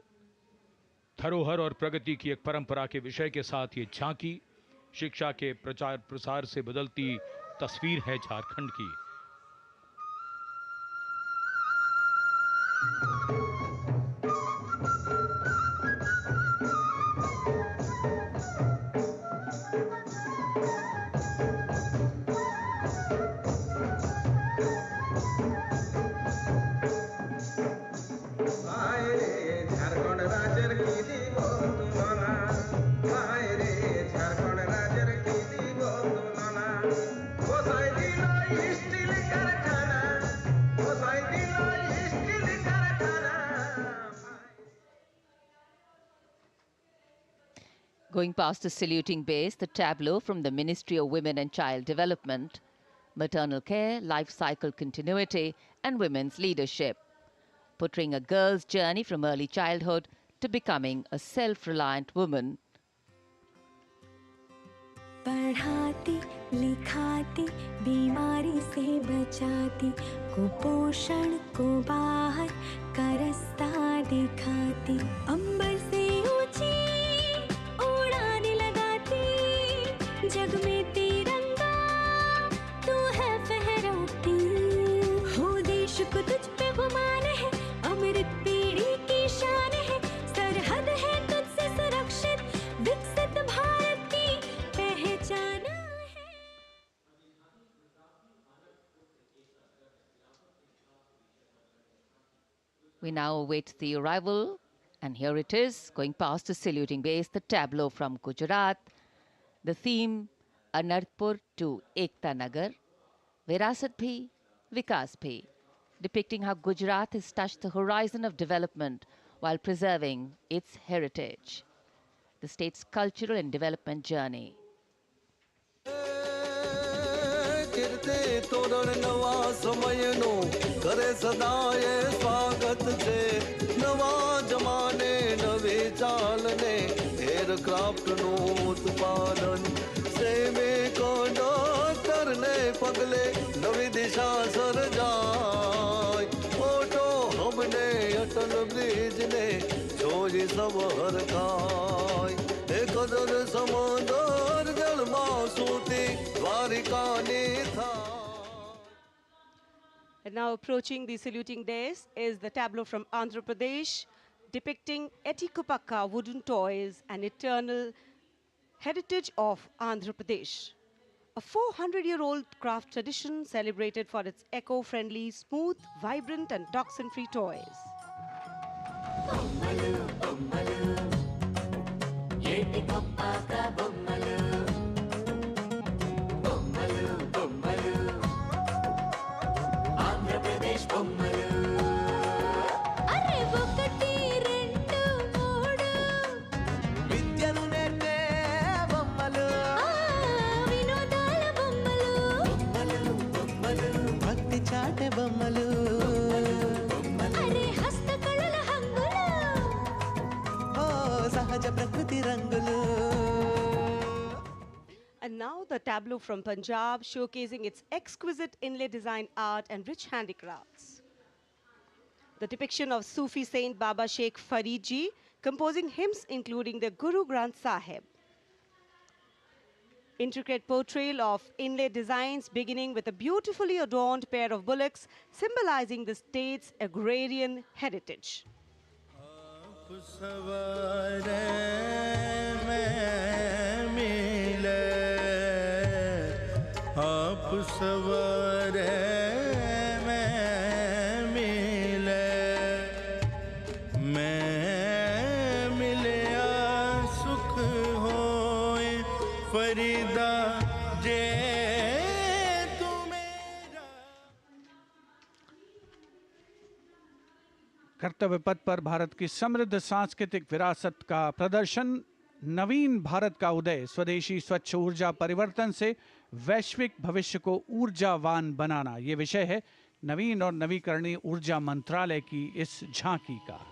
धरोहर और प्रगति की एक परंपरा के विषय के साथ ये झांकी शिक्षा के प्रचार प्रसार से बदलती तस्वीर है झारखंड की। झारखंड राज्य की दी वो तुम ना, झारखंड राज्य Going past the saluting base, the tableau from the Ministry of Women and Child Development, maternal care, life cycle continuity, and women's leadership, portraying a girl's journey from early childhood to becoming a self-reliant woman. पढ़ाती लिखाती बीमारी से बचाती कुपोषण को बाहर का रास्ता दिखाती अंबर से ऊंची उड़ान लगाती जग में तिरंगा तू है फहराती हो देश को तुझ पे गुमान है अमृत पीढ़ी की शान है सरहद है तुझसे सुरक्षित विकसित भारत की पहचान है। We now await the arrival, and here it is, going past the saluting base, the tableau from Gujarat, the theme Anarpur to Ekta Nagar, Virasat Bhi, Vikas Bhi, depicting how Gujarat has touched the horizon of development while preserving its heritage, the state's cultural and development journey. कीर्ति तोरण नवा समयनो करे सदाए स्वागत छे नवा जमाने नवी चालने aircraft no उत्पादन सैनिको डॉक्टर ने पगले नवी दिशा सर्जाय ओटो हमने अटल ब्रिज ने जोई सब हरखाय एक कदर समंदर जल मासूती द्वारिका ने था. And now approaching the saluting dais is the tableau from Andhra Pradesh, depicting Etikupakka wooden toys, an eternal heritage of Andhra Pradesh. A 400-year-old craft tradition celebrated for its eco-friendly, smooth, vibrant and toxin-free toys. And now the tableau from Punjab, showcasing its exquisite inlay design art and rich handicrafts. The depiction of Sufi saint Baba Sheikh Farid Ji composing hymns including the Guru Granth Sahib. Intricate portrayal of inlay designs beginning with a beautifully adorned pair of bullocks symbolizing the state's agrarian heritage. कर्तव्य पथ पर भारत की समृद्ध सांस्कृतिक विरासत का प्रदर्शन, नवीन भारत का उदय, स्वदेशी स्वच्छ ऊर्जा परिवर्तन से वैश्विक भविष्य को ऊर्जावान बनाना, ये विषय है नवीन और नवीकरणीय ऊर्जा मंत्रालय की इस झांकी का।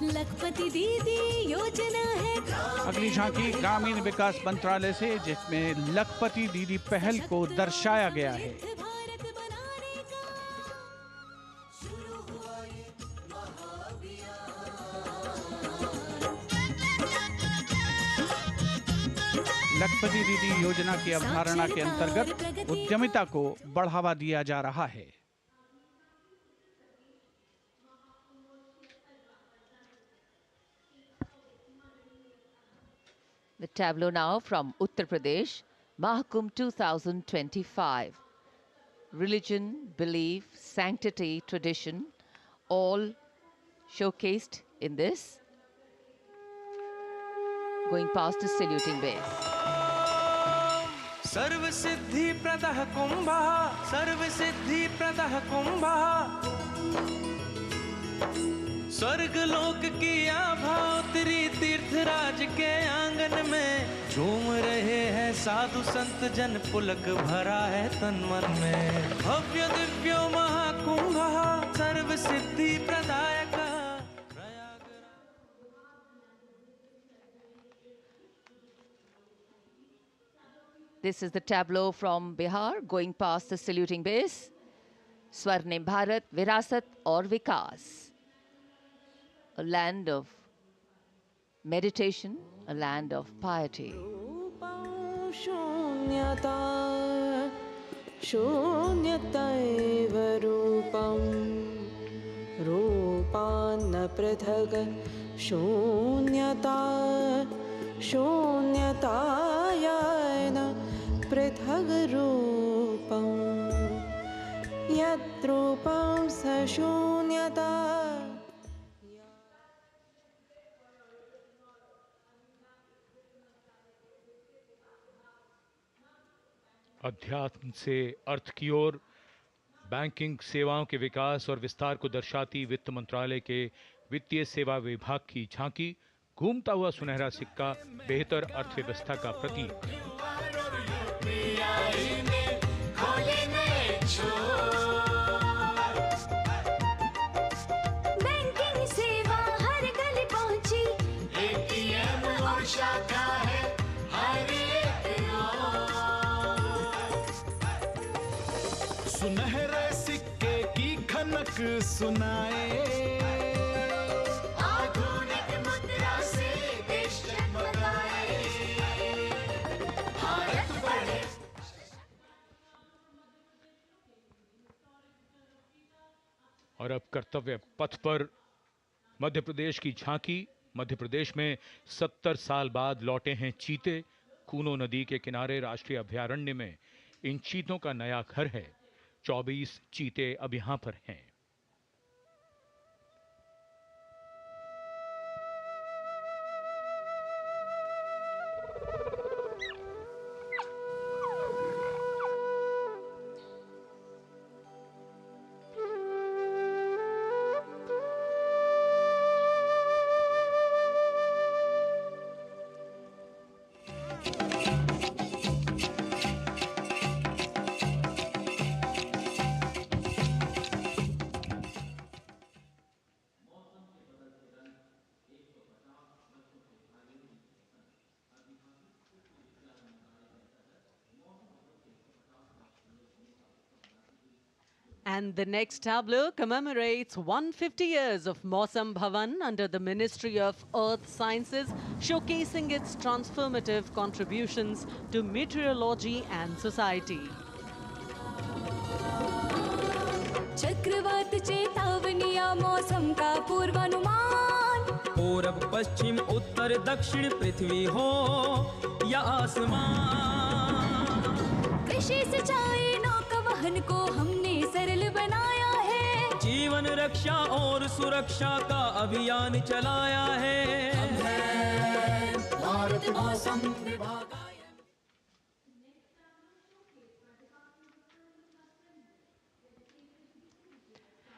लखपति दीदी योजना है। अगली झांकी ग्रामीण विकास मंत्रालय से, जिसमें लखपति दीदी पहल को दर्शाया गया है। लखपति दीदी योजना की अवधारणा के अंतर्गत उद्यमिता को बढ़ावा दिया जा रहा है। The tableau now from Uttar Pradesh, Mahakumbh 2025. Religion, belief, sanctity, tradition, all showcased in this. Going past the saluting base. सर्व सिद्धि प्रदः कुंभः, सर्व सिद्धि प्रदः कुंभः, स्वर्ग लोक की आभा उतरी तीर्थराज के आंगन में, झूम रहे हैं साधु संत जन, पुलक भरा है तन मन में। भव्य दिव्यो महाकुंभः, सर्व सिद्धि प्रदायकः। This is the tableau from Bihar, going past the saluting base. Swarnim Bharat, Virasat or Vikas. A land of meditation, a land of piety. रूपान्न पृथग शून्यता शून्यतायान पृथग रूपं यद्रूपं स शून्यता। अध्यात्म से अर्थ की ओर बैंकिंग सेवाओं के विकास और विस्तार को दर्शाती वित्त मंत्रालय के वित्तीय सेवा विभाग की झांकी, घूमता हुआ सुनहरा सिक्का बेहतर अर्थव्यवस्था का प्रतीक। बैंकिंग सेवा हर गली पहुंची, एटीएम और शाखा है हर एक ओर। सुनहरे सिक्के की खनक सुनाए, और अब कर्तव्य पथ पर मध्य प्रदेश की झांकी। मध्य प्रदेश में 70 साल बाद लौटे हैं चीते। कूनो नदी के किनारे राष्ट्रीय अभयारण्य में इन चीतों का नया घर है। 24 चीते अब यहां पर हैं। And the next tableau commemorates 150 years of Mausam Bhavan under the Ministry of Earth Sciences, showcasing its transformative contributions to meteorology and society. चक्रवात चेतावनिया मौसम का पूर्वानुमान, पूरब पश्चिम उत्तर दक्षिण पृथ्वी हो या आसमान, कृषि सिंचाई नौका वहन को हमने सरल बनाया है, जीवन रक्षा और सुरक्षा का अभियान चलाया है। भारत मौसम विभाग।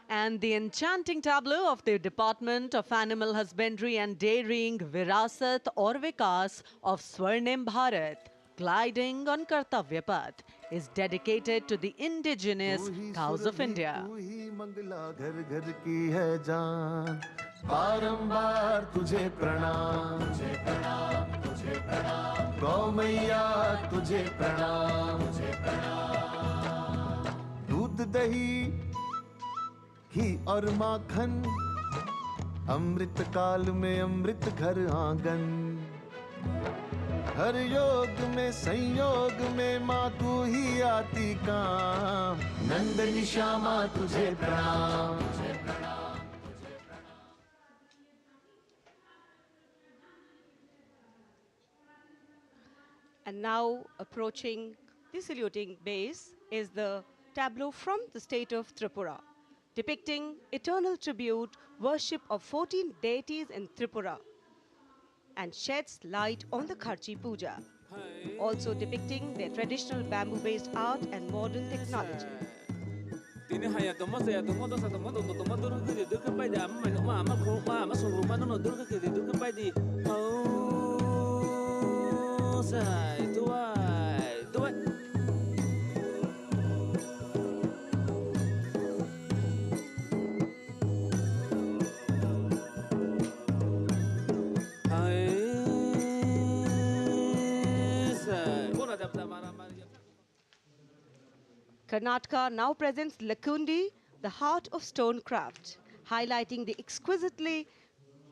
And the enchanting tableau of the Department of Animal Husbandry and Dairying, Virasat or Vikas of Swarnim Bharat, gliding on Kartavya Path, is dedicated to the indigenous cows of India. Mangla घर घर की है जान, बारंबार तुझे प्रणाम, तुझे प्रणाम, तुझे प्रणाम, गौ मैया तुझे प्रणाम, तुझे प्रणाम। दूध दही घी और माखन, अमृत काल में अमृत घर आंगन, हर योग में संयोग में माँ तू ही आती काम, नंदनी श्यामा तुझे प्रणाम, तुझे प्रणाम, तुझे प्रणाम। And now approaching the saluting base is the tableau from the state of Tripura, depicting eternal tribute, worship of 14 deities in Tripura, and sheds light on the Kharchi Puja, also depicting their traditional bamboo-based art and modern technology. Tini haya tomo saya tomo dosa tomo tomo tomo dulu kiri dulu kepai di amma manu amma kau amma sungguh manu no dulu kiri dulu kepai di oh say tuai tuai. Karnataka now presents Lakundi, the heart of stone craft, highlighting the exquisitely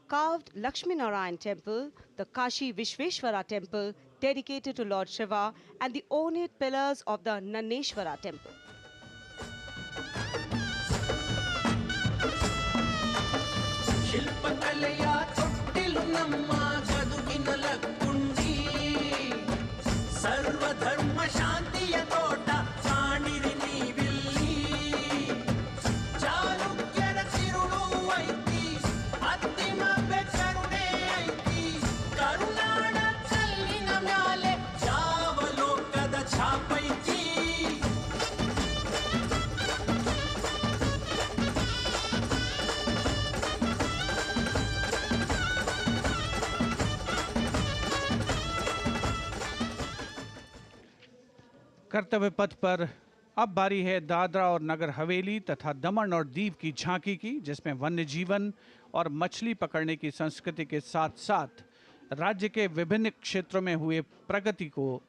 carved Lakshmi Narayan temple, the Kashi Vishveshwara temple dedicated to Lord Shiva, and the ornate pillars of the Naneshwara temple. कर्तव्य पथ पर अब बारी है दादरा और नगर हवेली तथा दमन और दीव की झांकी की, जिसमें वन्य जीवन और मछली पकड़ने की संस्कृति के साथ साथ राज्य के विभिन्न क्षेत्रों में हुए प्रगति को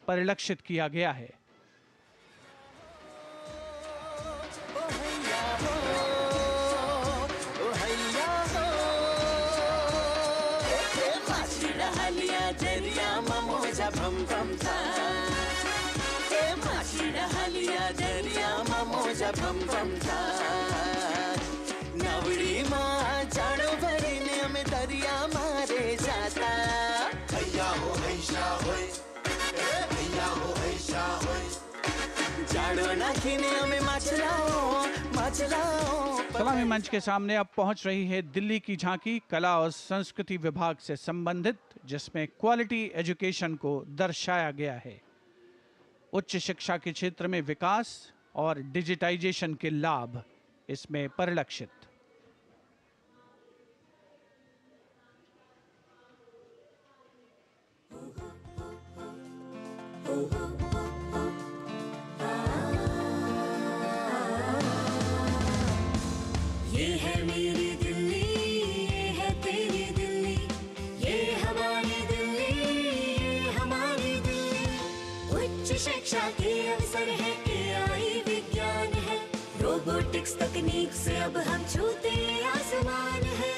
परिलक्षित किया गया है। नवड़ी माँ चाड़ो भरीने में दरिया मारे जाता हैया हो हैशा होय हैया हो हैशा होय चाड़ो नाखिने में मचलाओ। सलामी मंच के सामने अब पहुंच रही है दिल्ली की झांकी, कला और संस्कृति विभाग से संबंधित, जिसमें क्वालिटी एजुकेशन को दर्शाया गया है। उच्च शिक्षा के क्षेत्र में विकास और डिजिटाइजेशन के लाभ इसमें परिलक्षित। ये है मेरी दिल्ली, ये है तेरी दिल्ली, ये हमारी दिल्ली, ये हमारी दिल्ली। उच्च शिक्षा के अवसर है, AI विज्ञान है, रोबोटिक्स तकनीक से अब हम छूते आसमान है।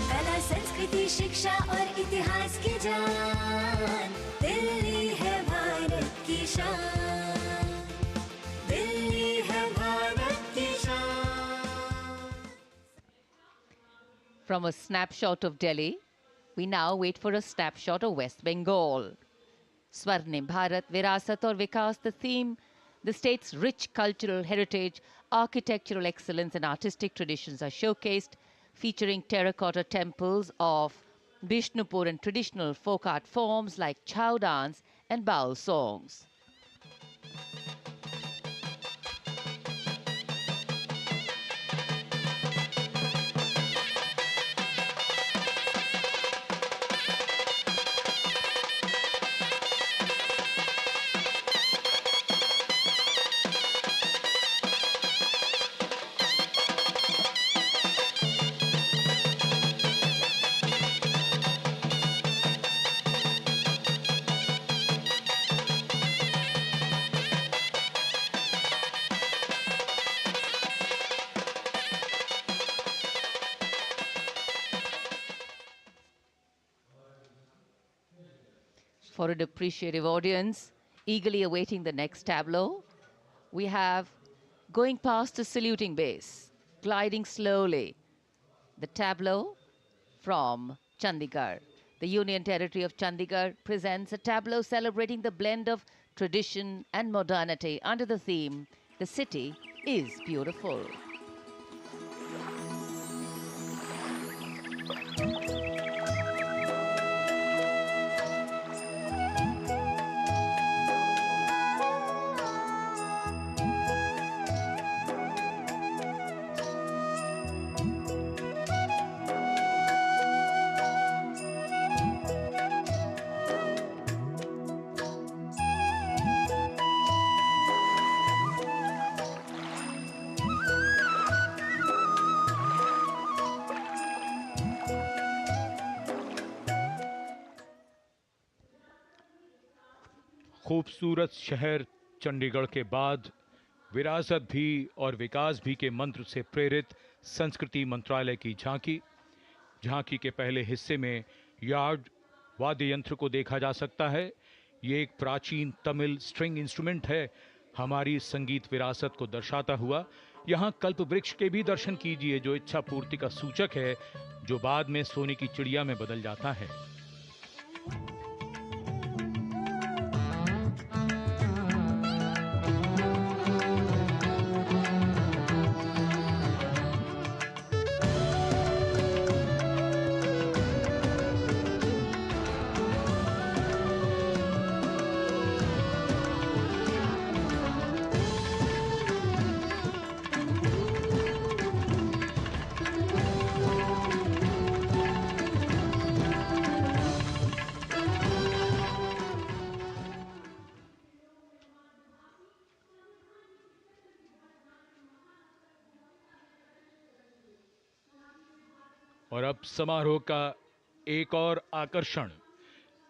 कला संस्कृति शिक्षा और इतिहास की जान, दिल्ली है भारत की शान, दिल्ली है भारत की शान। From a snapshot of Delhi, we now wait for a snapshot of West Bengal. Swarnim Bharat, Virasat aur Vikas, the theme, the state's rich cultural heritage, architectural excellence and artistic traditions are showcased, featuring terracotta temples of Bishnupur and traditional folk art forms like chow dance and baul songs. For an appreciative audience, eagerly awaiting the next tableau, we have going past the saluting base, gliding slowly, the tableau from Chandigarh. The Union Territory of Chandigarh presents a tableau celebrating the blend of tradition and modernity under the theme, "The City is Beautiful." खूबसूरत शहर चंडीगढ़ के बाद विरासत भी और विकास भी के मंत्र से प्रेरित संस्कृति मंत्रालय की झांकी के पहले हिस्से में यार्ड वाद्य यंत्र को देखा जा सकता है। ये एक प्राचीन तमिल स्ट्रिंग इंस्ट्रूमेंट है, हमारी संगीत विरासत को दर्शाता हुआ। यहाँ कल्प वृक्ष के भी दर्शन कीजिए, जो इच्छा पूर्ति का सूचक है, जो बाद में सोने की चिड़िया में बदल जाता है। और अब समारोह का एक और आकर्षण,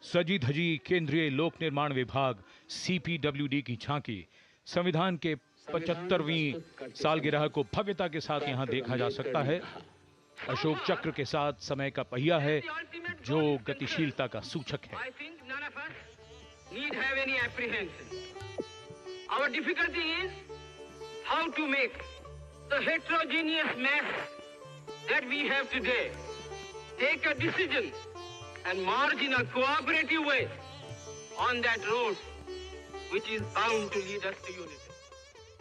सजी धजी केंद्रीय लोक निर्माण विभाग CPWD की झांकी। संविधान के 75वीं सालगिरह को भव्यता के साथ यहां देखा जा सकता है। अशोक चक्र के साथ समय का पहिया है, जो गतिशीलता का सूचक है। Our difficulty is how to make the heterogeneous mass that we have today take a decision and march in a cooperative way on that road which is bound to lead us to unity.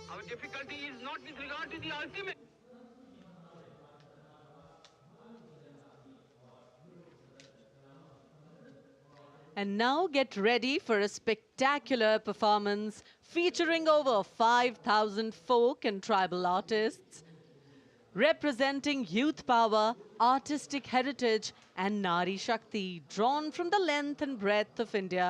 Our difficulty is not with regard to the ultimate. And now get ready for a spectacular performance featuring over 5,000 folk and tribal artists, representing youth power, artistic heritage, and Nari Shakti, drawn from the length and breadth of India,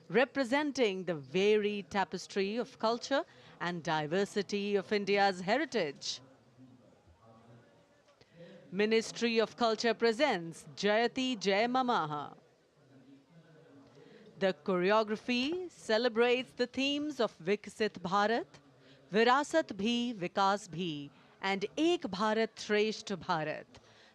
representing the varied tapestry of culture and diversity of India's heritage. Ministry of Culture presents Jayati Jai Mamaha. The choreography celebrates the themes of Viksit Bharat, Virasat Bhi, Vikas Bhi, and Ek Bharat Shreshth Bharat.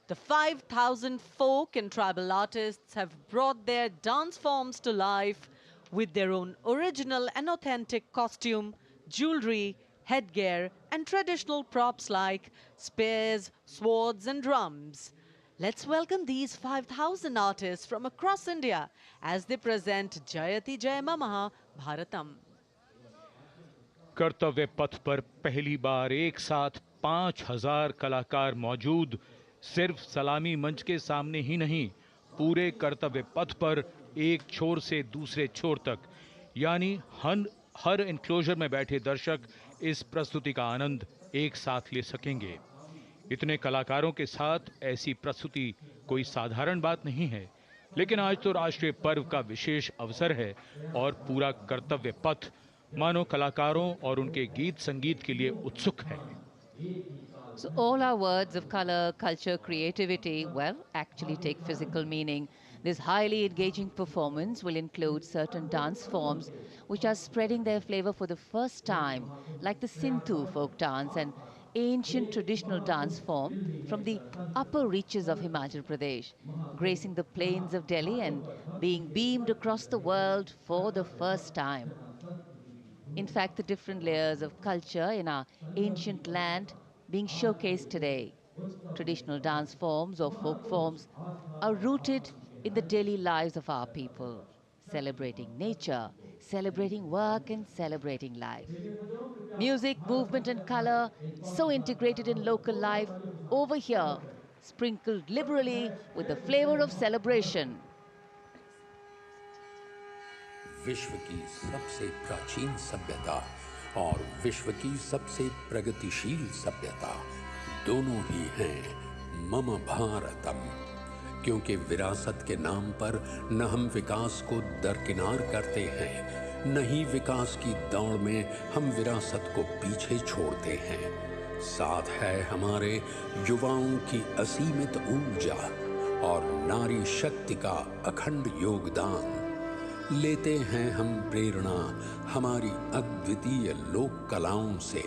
The 5,000 folk and tribal artists have brought their dance forms to life with their own original and authentic costume, jewelry, headgear, and traditional props like spears, swords, and drums. Let's welcome these 5,000 artists from across India as they present Jayati Jai Mamaha Bharatam. कर्तव्य पथ पर पहली बार एक साथ 5,000 कलाकार मौजूद, सिर्फ सलामी मंच के सामने ही नहीं, पूरे कर्तव्य पथ पर एक छोर से दूसरे छोर तक, यानी हर एनक्लोजर में बैठे दर्शक इस प्रस्तुति का आनंद एक साथ ले सकेंगे। इतने कलाकारों के साथ ऐसी प्रस्तुति कोई साधारण बात नहीं है, लेकिन आज तो राष्ट्रीय पर्व का विशेष अवसर है और पूरा कर्तव्य पथ मानो कलाकारों और उनके गीत संगीत के लिए उत्सुक है। So all our words of color, culture, creativity, well, actually take physical meaning. This highly engaging performance will include certain dance forms which are spreading their flavor for the first time, like the Sindhu folk dance, an ancient traditional dance form from the upper reaches of Himachal Pradesh, gracing the plains of Delhi and being beamed across the world for the first time. In fact, the different layers of culture in our ancient land being showcased today. Traditional dance forms or folk forms are rooted in the daily lives of our people, celebrating nature, celebrating work and celebrating life. Music, movement and color, so integrated in local life, over here, sprinkled liberally with the flavor of celebration. विश्व की सबसे प्राचीन सभ्यता और विश्व की सबसे प्रगतिशील सभ्यता दोनों ही हैं मम भारतम, क्योंकि विरासत के नाम पर न हम विकास को दरकिनार करते हैं, न ही विकास की दौड़ में हम विरासत को पीछे छोड़ते हैं। साथ है हमारे युवाओं की असीमित ऊर्जा और नारी शक्ति का अखंड योगदान। लेते हैं हम प्रेरणा हमारी अद्वितीय लोक कलाओं से,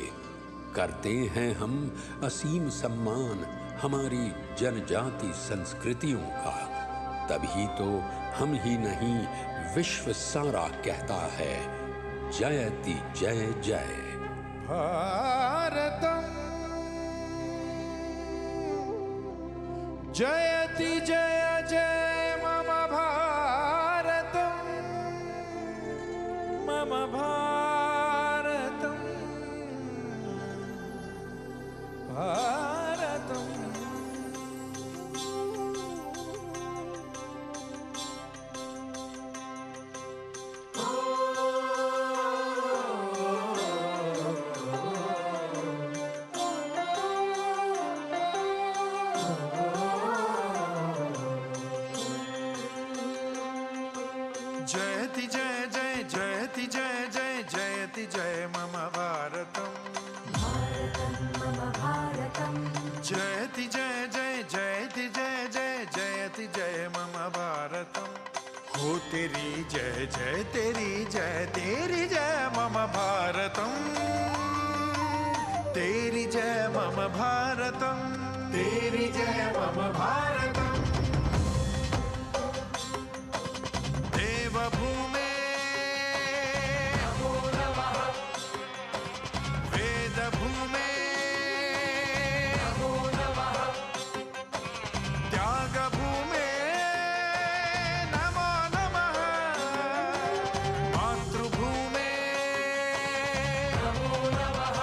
करते हैं हम असीम सम्मान हमारी जनजाति संस्कृतियों का। तभी तो हम ही नहीं, विश्व सारा कहता है जयति जय जय भारतम, जयति जय जय मम भारतम, मम भारतम, भारतम। जयति जय जय जयति जय जय जयति जय मम भारतम, मम भारतम, जयति जय जय जयति जय जय जयति जय मम भारतम। हो तेरी जय जय तेरी जय मम भारतम, तेरी जय मम भारतम, तेरी जय मम भारतम। देवभूमे नमो नमः, वेदभूमे नमो नमः, त्यागभूमे नमो नमः, मातृभूमे नमो नमः।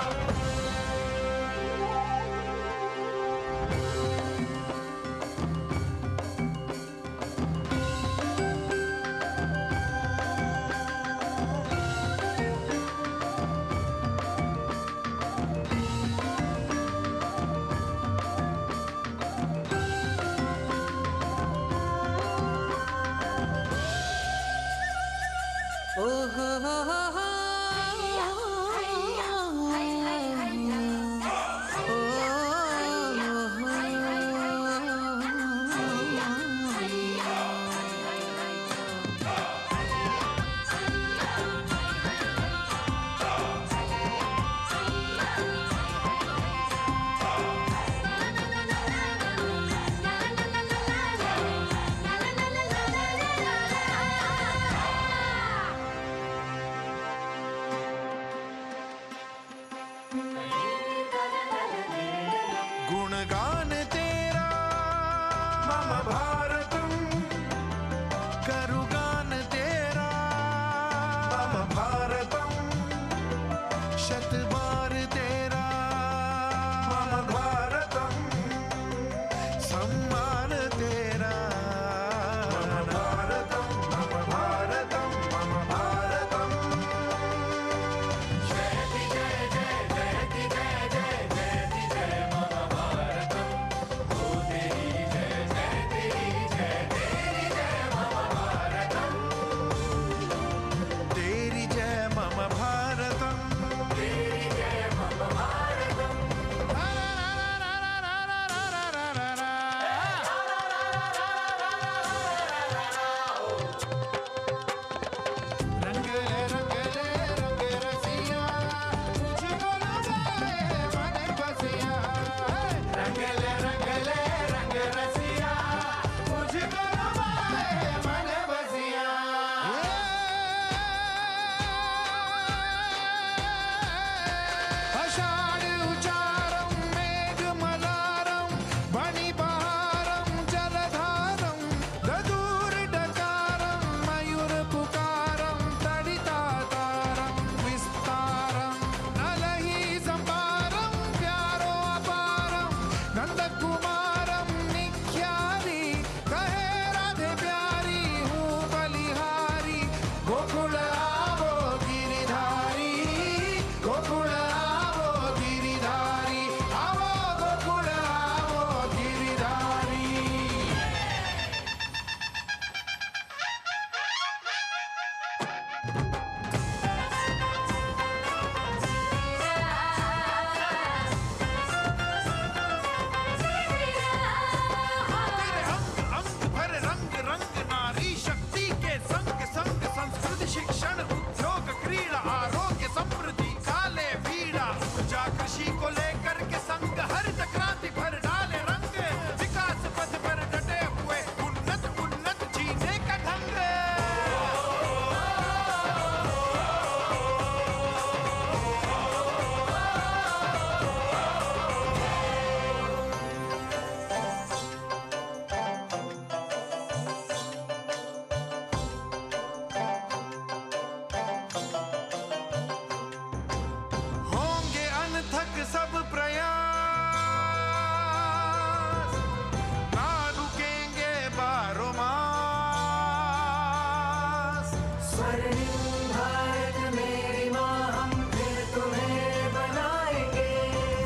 स्वर्णिम भारत मेरी माँ हम फिर तुम्हें बनाएंगे।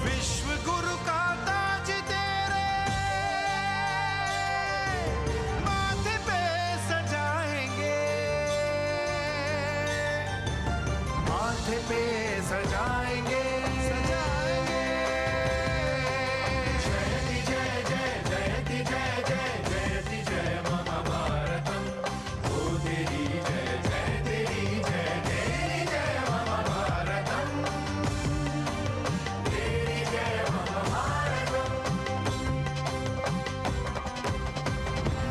विश्व गुरु का ताज तेरे माथे पे सजाएंगे, माथे पे सजाएंगे, सजाएंगे। जयति जय जय जयति जय जय जयति जय मम भारतम। ओ तेरी जय जय तेरी जय तेरी जय मम भारतम, तेरी जय मम भारतम।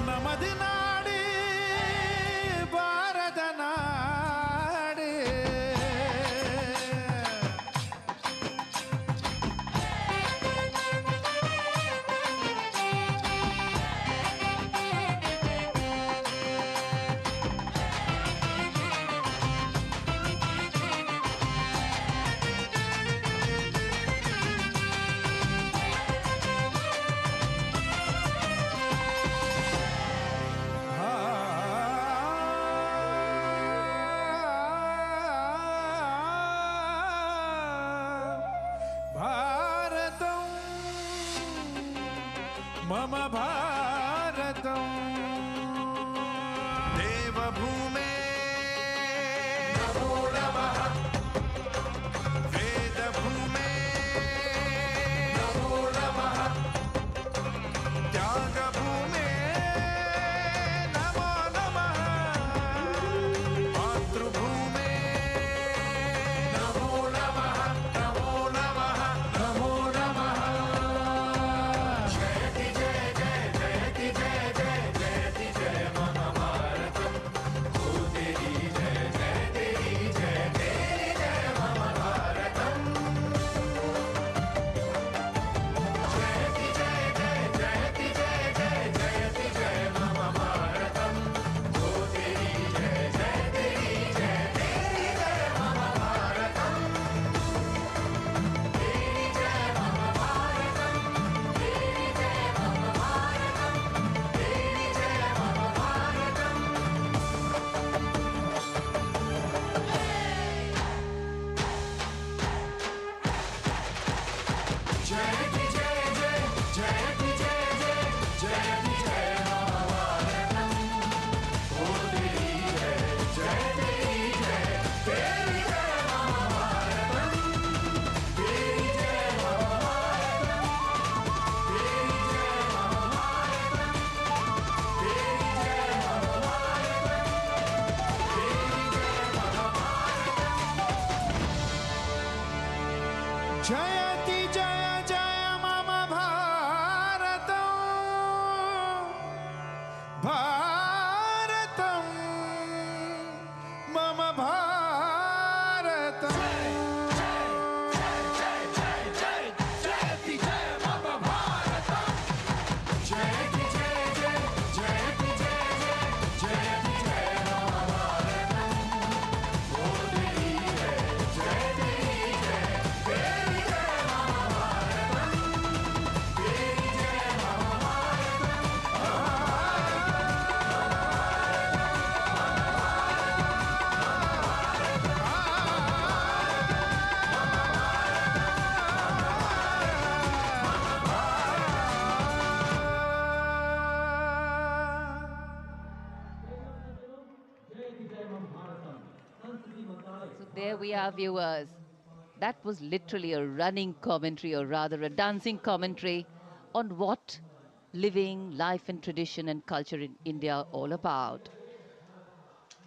नमदि नाडे भारत नाडे, भारतम मम भारतम। देवभूमे नमो नमः, वेदभूमे नमो नमः, त्यागभूमे नमो नमः, मातृभूमे नमो नमः, नमो नमः, नमो नमः। जयति जय जय जयति जय जय जयति जय मम भारतम। ओ तेरी जय जय तेरी जय तेरी जय मम भारतम। जयति जय जय जयति जय जय जयति जय मम भारतम। ओ तेरी जय जय तेरी जय तेरी जय मम भारतम, तेरी जय मम भारतम, तेरी जय मम भारतम, तेरी जय मम भारतम। जयति जय जय जयति जय जय जयति जय मम भारतम। ओ तेरी जय जय तेरी जय तेरी जय मम भारतम, तेरी जय मम भारतम, तेरी जय मम भारतम, तेरी जय मम भारतम, तेरी जय मम भारतम। जयति जय जय मम भारतम, भारतम मम भारतम। जयति जय मम भारतम, जयति जय जय जयति जय जय जयति जय मम भारतम। ओ तेरी जय जय तेरी जय तेरी जय मम भारतम, तेरी जय मम Bharatam. So there we are, viewers. That was literally a running commentary, or rather a dancing commentary, on what living, life and tradition and culture in India are all about.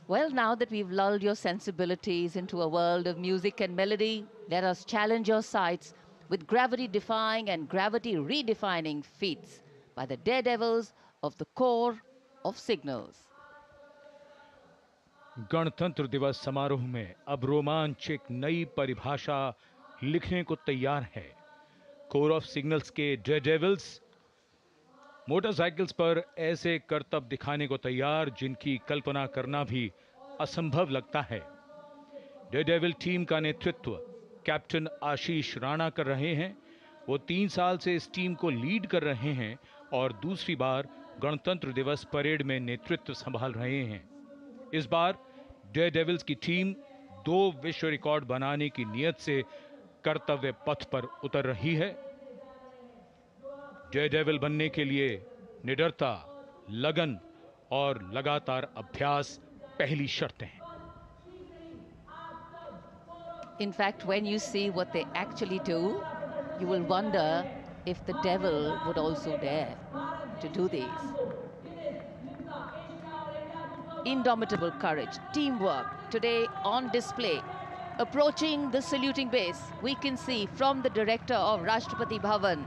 Well, now that we've lulled your sensibilities into a world of music and melody, let us challenge your sights with gravity-defying and gravity-redefining feats by the daredevils of the Corps of Signals. गणतंत्र दिवस समारोह में अब रोमांच एक नई परिभाषा लिखने को तैयार है। कोर ऑफ सिग्नल्स के डेयरडेविल्स मोटरसाइकिल्स पर ऐसे करतब दिखाने को तैयार जिनकी कल्पना करना भी असंभव लगता है। डेयरडेविल टीम का नेतृत्व कैप्टन आशीष राणा कर रहे हैं। वो 3 साल से इस टीम को लीड कर रहे हैं और दूसरी बार गणतंत्र दिवस परेड में नेतृत्व संभाल रहे हैं। इस बार डेयरडेविल्स की टीम 2 विश्व रिकॉर्ड बनाने की नीयत से कर्तव्य पथ पर उतर रही है। डेयरडेविल बनने के लिए निडरता, लगन और लगातार अभ्यास पहली शर्तें हैं। In fact, when you see what they actually do, you will wonder if the devil would also dare to do these. Indomitable courage, teamwork today on display. Approaching the saluting base, we can see from the director of Rashtrapati Bhavan,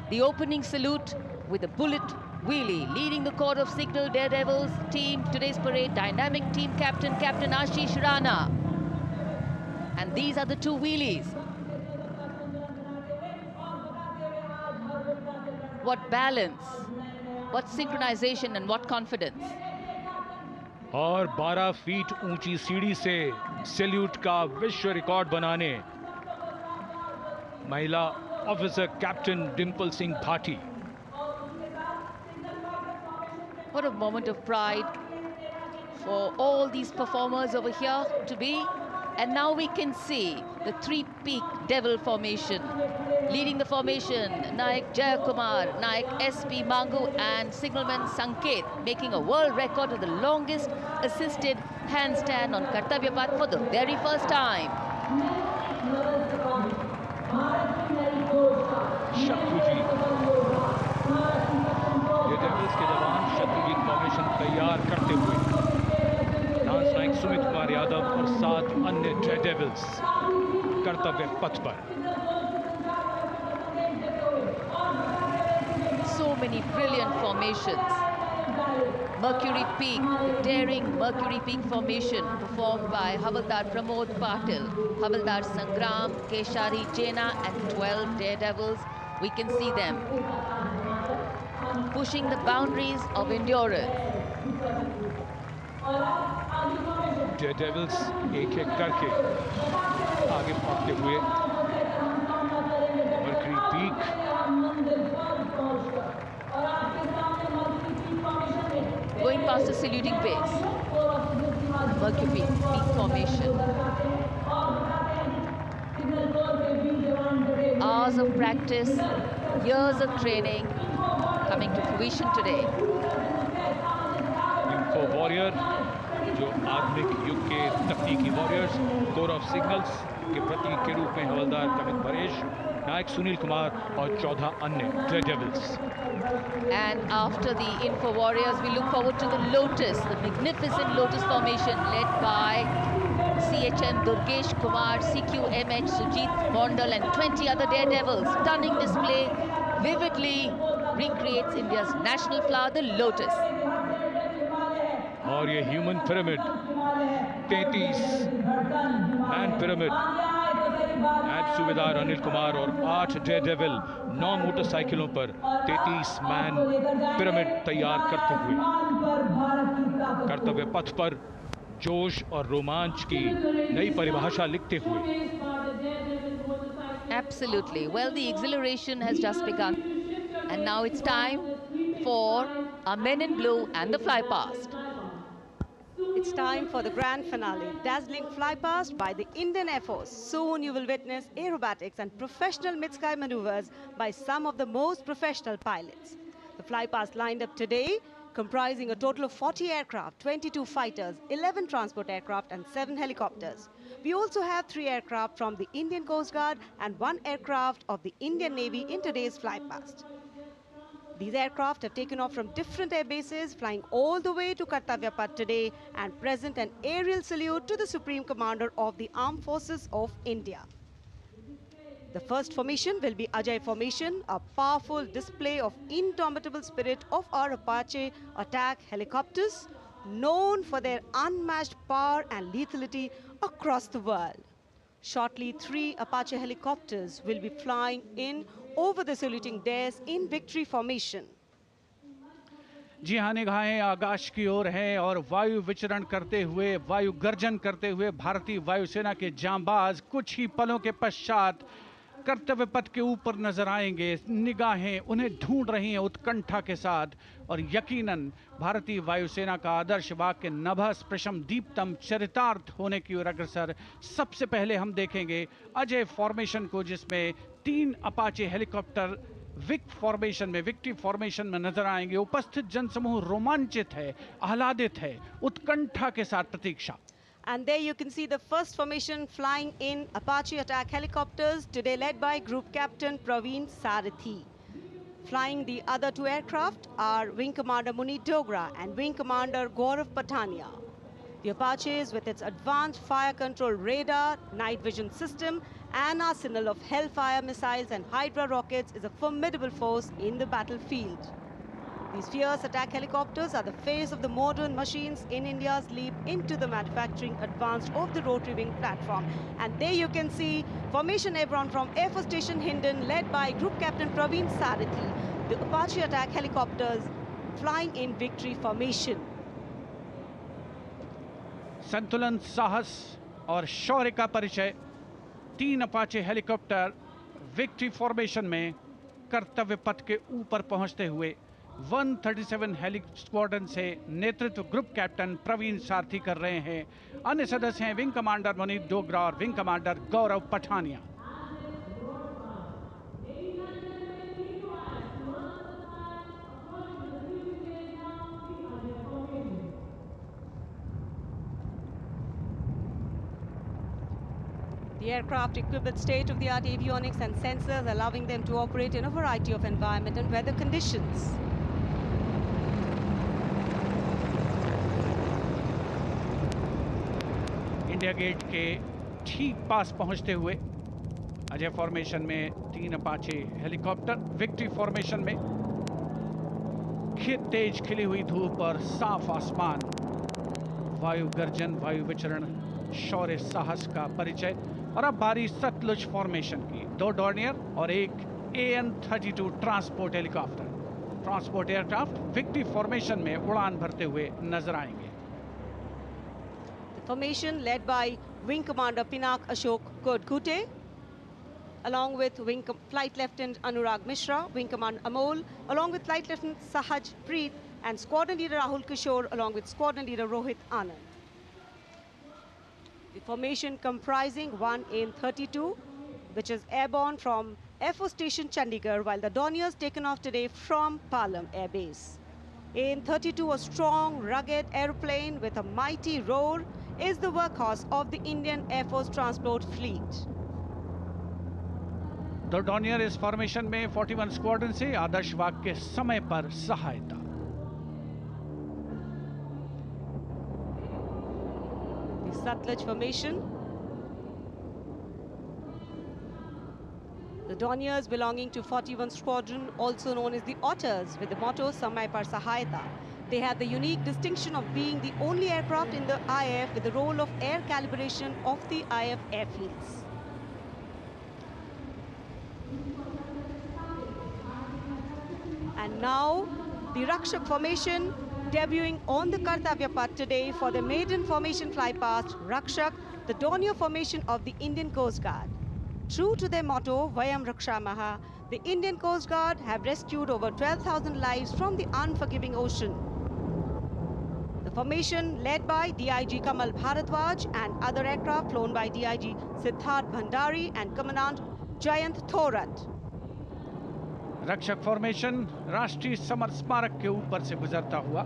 the opening salute with a bullet wheelie, leading the Corps of Signal Daredevils team. Today's parade, dynamic team captain, Captain Ashish Rana. And these are the 2 wheelies. What balance, what synchronization and what confidence. और 12 feet ऊंची सीढ़ी से salute का विश्व record बनाने महिला officer captain Dimple Singh Bhati. What a moment of pride for all these performers over here to be. And now we can see the 3-peak devil formation. Leading the formation, Naik Jayakumar, Naik SP Mangu and signalman Sanket, making a world record of the longest assisted handstand on Kartavya Path for the very first time. Shatrujeet, Daredevils के जवान Shatrujeet formation तैयार करते हुए dance Naik Sumit Kumar Yadav और 7 अन्य Daredevils कर्तव्य पथ पर। So many brilliant formations. Mercury Peak, the daring Mercury Peak formation performed by Havaldar Pramod Patil, Havaldar Sangram, Keshari Jena and 12 daredevils. We can see them pushing the boundaries of endurance. Daredevils एक-एक करके आगे बढ़ते हुए mercury peak, going past the saluting base, Mercury Peak formation. Hours of practice, years of training coming to fruition today. Info Warrior, जो आधुनिक युग के तकनीकी वॉरियर्स, कोर ऑफ सिग्नल्स के प्रतीक के रूप में हवलदार कमित परेश, नायक सुनील कुमार और 14 अन्य Daredevils. And after the Info Warriors, we look forward to the Lotus, the magnificent Lotus formation led by CHM Durgesh Kumar, CQMH Sujit Mondal and 20 other daredevils. Stunning display, vividly recreates India's national flower, the Lotus. और ये human pyramid 33 man pyramid, नायब सूबेदार अनिल कुमार और 8 Daredevil 9 मोटरसाइकिलों पर 33 man pyramid तैयार करते हुए कर्तव्य पथ पर जोश और रोमांच की नई परिभाषा लिखते हुए। Absolutely. Well, the exhilaration has just begun. And now it's time for our men in blue and the fly past. It's time for the grand finale, dazzling fly past by the Indian Air Force. Soon you will witness aerobatics and professional mid-sky maneuvers by some of the most professional pilots. The fly past lined up today comprising a total of 40 aircraft, 22 fighters, 11 transport aircraft and 7 helicopters. We also have 3 aircraft from the Indian Coast Guard and 1 aircraft of the Indian Navy in today's fly past. These aircraft have taken off from different air bases, flying all the way to Kartavya Path today and present an aerial salute to the Supreme Commander of the Armed Forces of India. The first formation will be Ajay Formation, a powerful display of indomitable spirit of our Apache attack helicopters, known for their unmatched power and lethality across the world. Shortly, 3 Apache helicopters will be flying in over the saluting dais in victory formation. जी हाँ, निगाहें आकाश की ओर हैं और वायु विचरण करते हुए, वायु गर्जन करते हुए भारतीय वायुसेना के जांबाज कुछ ही पलों के पश्चात कर्तव्य पथ के ऊपर नजर आएंगे। निगाहें उन्हें ढूंढ रही हैं उत्कंठा के साथ और यकीनन भारतीय वायुसेना का आदर्श वाक्य नभः स्पृशम दीप्तम चरितार्थ होने की ओर अग्रसर। सबसे पहले हम देखेंगे अजय फॉर्मेशन को, जिसमें 3 अपाचे हेलीकॉप्टर विक्ट्री फॉर्मेशन में नजर आएंगे। उपस्थित जनसमूह रोमांचित है, आह्लादित है, उत्कंठा के साथ प्रतीक्षा। And there you can see the first formation flying in Apache attack helicopters, today led by Group Captain Praveen Sarathi. Flying the other 2 aircraft are Wing Commander Munit Dogra and Wing Commander Gaurav Patania. The Apaches, with its advanced fire control radar, night vision system, and arsenal of Hellfire missiles and Hydra rockets, is a formidable force in the battlefield. These fierce attack helicopters are the face of the modern machines in India's leap into the manufacturing advance of the rotary wing platform. And there you can see Formation Airborne from Air Force Station Hindon, led by Group Captain Praveen Sarathi. The Apache attack helicopters flying in victory formation. संतुलन, साहस और शौर्य का परिचय 3 Apache helicopter victory formation में कर्तव्य पथ के ऊपर पहुंचते हुए 137 हेली स्क्वाड्रन से नेतृत्व ग्रुप कैप्टन प्रवीण सारथी कर रहे हैं। अन्य सदस्य हैं विंग कमांडर मुनीत डोगरा और wing commander Gaurav Pathania. The aircraft equipped with state-of-the-art avionics and sensors, allowing them to operate in a variety of environment and weather conditions. India Gate के ठीक पास पहुंचते हुए अजय फॉर्मेशन में 3 अपाचे हेलीकॉप्टर विक्ट्री फॉर्मेशन में तेज खिली हुई धूप और साफ आसमान, वायु गर्जन, वायु विचरण, शौर्य साहस का परिचय। और अब बारी सतलुज फॉर्मेशन की। 2 डॉर्नियर और एक AN-32 transport helicopter, transport aircraft victory formation में उड़ान भरते हुए नजर आएंगे। The formation led by Wing Commander Pinak Ashok Kodkute, along with Flight Lieutenant Anurag Mishra, Wing Commander Amol, along with Flight Lieutenant Sahaj Preet, and Squadron Leader Rahul Kishore, along with Squadron Leader Rohit Anand. The formation comprising 1 AN-32, which is airborne from Air Force Station Chandigarh, while the Dorniers taken off today from Palam Air Base. AN-32, a strong, rugged aeroplane with a mighty roar, is the workhorse of the Indian Air Force transport fleet. The Dornier इस formation में 41 squadron से आदर्श वाग के समय पर सहायता। The Satluj formation. The Dorniers belonging to 41 Squadron, also known as the Otters, with the motto Samay Par Sahayata. They have the unique distinction of being the only aircraft in the IAF with the role of air calibration of the IAF airfields. And now, the Rakshak formation debuting on the Kartavya Path today for the maiden formation flypast, Rakshak, the Dornier formation of the Indian Coast Guard. True to their motto, Vayam Rakshamaha, the Indian Coast Guard have rescued over 12,000 lives from the unforgiving ocean. The formation led by DIG Kamal Bharadwaj and other aircraft flown by DIG Siddharth Bhandari and Commandant Jayant Thorat. रक्षक formation राष्ट्रीय summer स्मारक के ऊपर से गुजरता हुआ।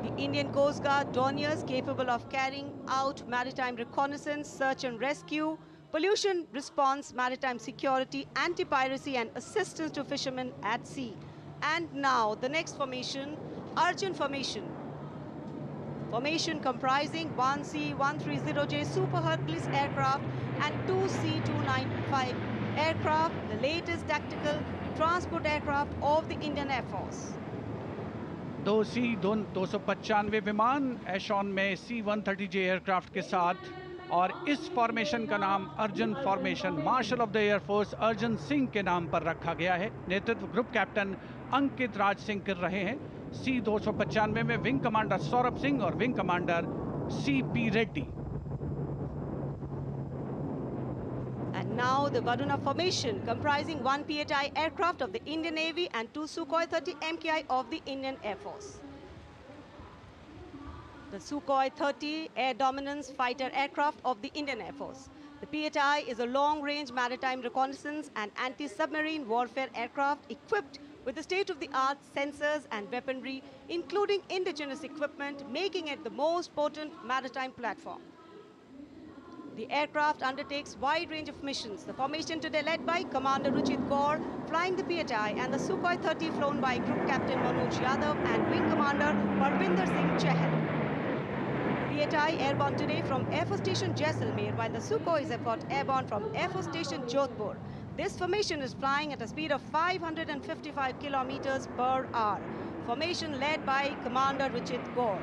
The Indian Coast Guard Dorniers capable of carrying out maritime reconnaissance, search and rescue, pollution response, maritime security, anti-piracy and assistance to fishermen at sea. And now the next formation, Arjun formation. Formation comprising 1 C-130J Super Hercules aircraft and 2 C-295 aircraft, the latest tactical transport aircraft of the Indian Air Force. 2 C-295 विमान एशॉन में C-130J aircraft के साथ, और इस formation का नाम Arjun formation marshal of the air force Arjun Singh के नाम पर रखा गया है। नेतृत्व ग्रुप कैप्टन अंकित राज सिंह कर रहे हैं। C-295 में विंग कमांडर सौरभ सिंह और wing commander C.P. Reddy. And now now the Varuna formation, comprising 1 PHI aircraft of the Indian Navy and 2 Sukhoi 30 MKI of the Indian Air Force. The Sukhoi 30 air dominance fighter aircraft of the Indian Air Force. The PHI is a long-range maritime reconnaissance and anti-submarine warfare aircraft equipped with the state-of-the-art sensors and weaponry, including indigenous equipment, making it the most potent maritime platform. The aircraft undertakes wide range of missions. The formation today led by Commander Ruchit Kaur, flying the PHI, and the Sukhoi 30 flown by Group Captain Manoj Yadav and Wing Commander Parvinder Singh Chahal. PHI airborne today from Air Force Station Jaisalmer, while the Sukhois have got airborne from Air Force Station Jodhpur. This formation is flying at a speed of 555 kilometers per hour. Formation led by Commander Ruchit Kaur.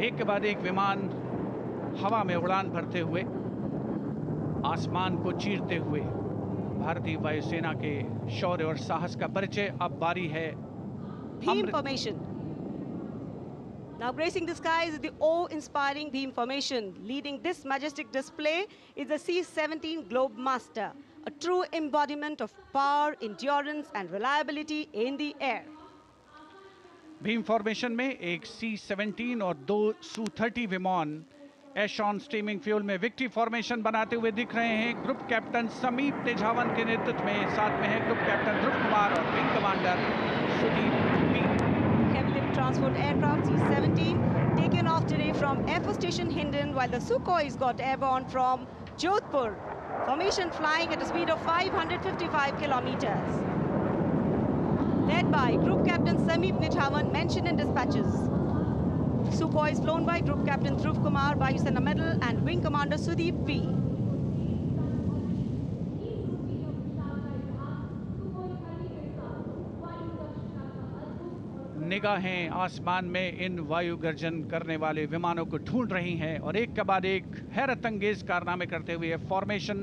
एक के बाद एक विमान हवा में उड़ान भरते हुए, आसमान को चीरते हुए भारतीय वायुसेना के शौर्य और साहस का परिचय। अब बारी है Beam formation. Now gracing the skies is the awe-inspiring beam formation. Leading this majestic display is the C-17 Globemaster, a true embodiment of power, endurance and reliability in the air. Bhim formation में एक C-17 और 2 Su-30 विमान एशॉन steaming fuel में victory formation बनाते हुए दिख रहे हैं। ग्रुप कैप्टन समीप तेजावन के नेतृत्व में, साथ में है ग्रुप कैप्टन ध्रुव कुमार और wing commander Sudeep P. Heavy lift transport aircraft C-17 taken off today from Air Force Station Hindon, while the Sukhois got airborne from Jodhpur. Formation flying at a speed of 555 kilometers. Led by Group Captain Sameep Nithawan, mentioned in dispatches. Sukhoi is flown by Group Captain Dhruv Kumar, Vayu Sena Medal, and Wing Commander Sudeep P. निगाहें आसमान में इन वायु गर्जन करने वाले विमानों को ढूंढ रही हैं और एक के बाद एक हैरत अंगेज कारनामे करते हुए फॉर्मेशन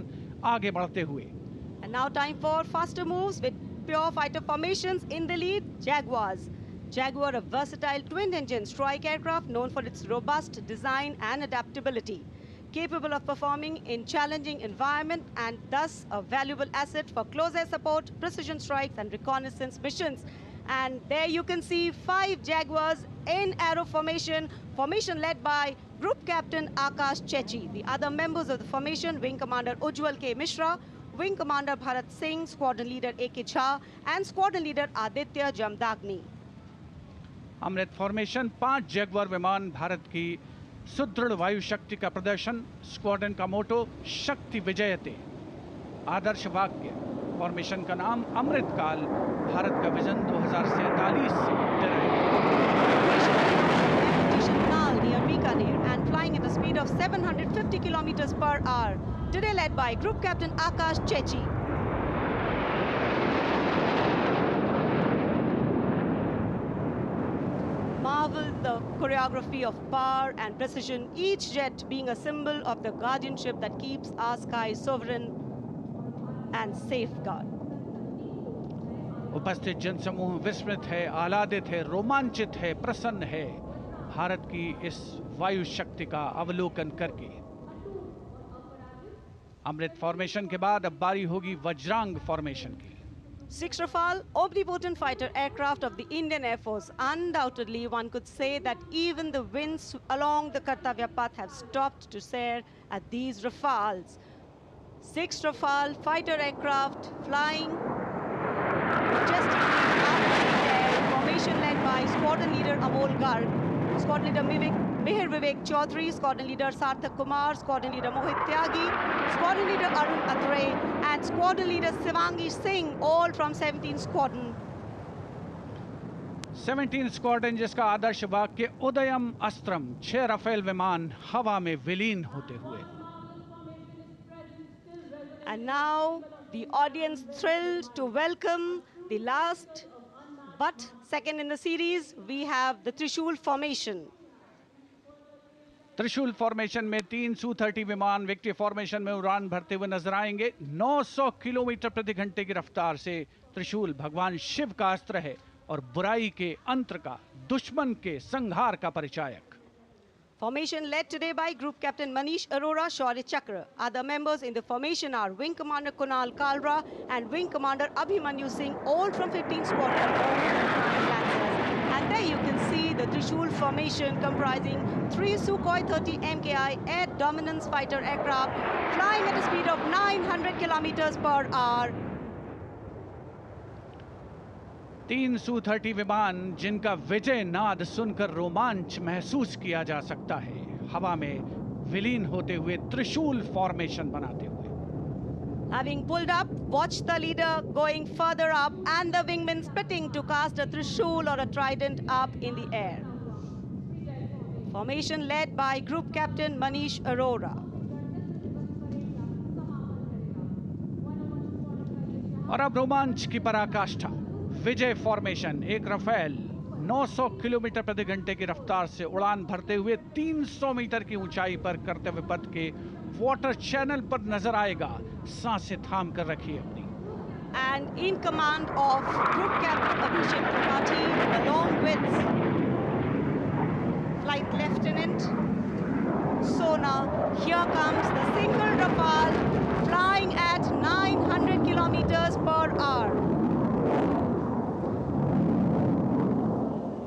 आगे बढ़ते हुए। And now time for faster moves with pure fighter formations. In the lead, Jaguars. Jaguar, a versatile twin-engine strike aircraft known for its robust design and adaptability, capable of performing in challenging environment and thus a valuable asset for close air support, precision strikes and reconnaissance missions. And there you can see 5 Jaguars in arrow formation, formation led by Group Captain Akash Chechi. The other members of the formation, Wing Commander Ujjwal K. Mishra, Wing Commander Bharat Singh, Squadron Leader A.K. Jha and Squadron Leader Aditya Jamdagni. Amrit formation 5 Jaguar विमान, भारत की सुदृढ़ वायु शक्ति का प्रदर्शन। Squadron का मोटो शक्ति विजयते, आदर्श वाक्य। फॉर्मेशन का नाम अमृत काल, भारत का विजन 2047 से and flying at a speed of 750 kilometers per hour. Today led by Group Captain Akash Chechi. Marvel the choreography of power and precision, each jet being a symbol of the guardianship that keeps our skies sovereign and safeguard. उपस्थित जनसमूह विस्मित है, आह्लादित है, रोमांचित है, प्रसन्न है भारत की इस वायु शक्ति का अवलोकन करके। अमृत फॉर्मेशन के बाद अब बारी होगी वज्रांग फॉर्मेशन की। 6 Rafale, omnipotent fighter aircraft of the Indian Air Force. Undoubtedly, one could say that even the winds along the Kartavya path have stopped to stare at these Rafales. 6 Rafale fighter aircraft flying majestically up in the air. Formation led by Squadron Leader Amol Garg, Squadron Leader Mihir Vivek Chaudhary, Squadron Leader Sarthak Kumar, Squadron Leader Mohit Tyagi, Squadron Leader Arun Athare, and Squadron Leader Shivangi Singh, all from 17 Squadron. 17 squadron, जिसका आदर्श वाक्य उदयम अस्त्रम, 6 Rafale विमान हवा में विलीन होते हुए। And now the audience thrilled to welcome the last but second in the series. We have the Trishul formation. त्रिशूल formation में 3 Su-30 विमान विक्ट्री फॉर्मेशन में उड़ान भरते हुए नजर आएंगे। 900 किलोमीटर प्रति घंटे की रफ्तार से त्रिशूल भगवान शिव का अस्त्र है और बुराई के अंत का, दुश्मन के संहार का परिचायक। Formation led today by Group Captain Manish Arora, Shaurya Chakra. Other members in the formation are Wing Commander Kunal Kalra and Wing Commander Abhimanyu Singh, all from 15 Squadron Lancers. And there you can see the Trishul formation comprising 3 Sukhoi 30 MKI air dominance fighter aircraft flying at a speed of 900 kilometers per hour. 3 Su-30 विमान जिनका विजय नाद सुनकर रोमांच महसूस किया जा सकता है, हवा में विलीन होते हुए त्रिशूल फॉर्मेशन बनाते हुए. Having pulled up, watch the leader going further up and the wingmen splitting to cast a trishul or a trident up in the air. Formation led by Group Captain Manish Arora. और अब रोमांच की पराकाष्ठा. विजय formation एक Rafale 900 kilometre प्रति घंटे की रफ्तार से उड़ान भरते हुए 300 मीटर की ऊंचाई पर कर्तव्य पथ के वाटर चैनल पर नजर आएगा. सांसें थाम कर रखिए अपनी. And in command of Group Captain Abhishek Tripathi, along with Flight Lieutenant Sona, here comes the single Rafale flying at 900 kilometers per hour.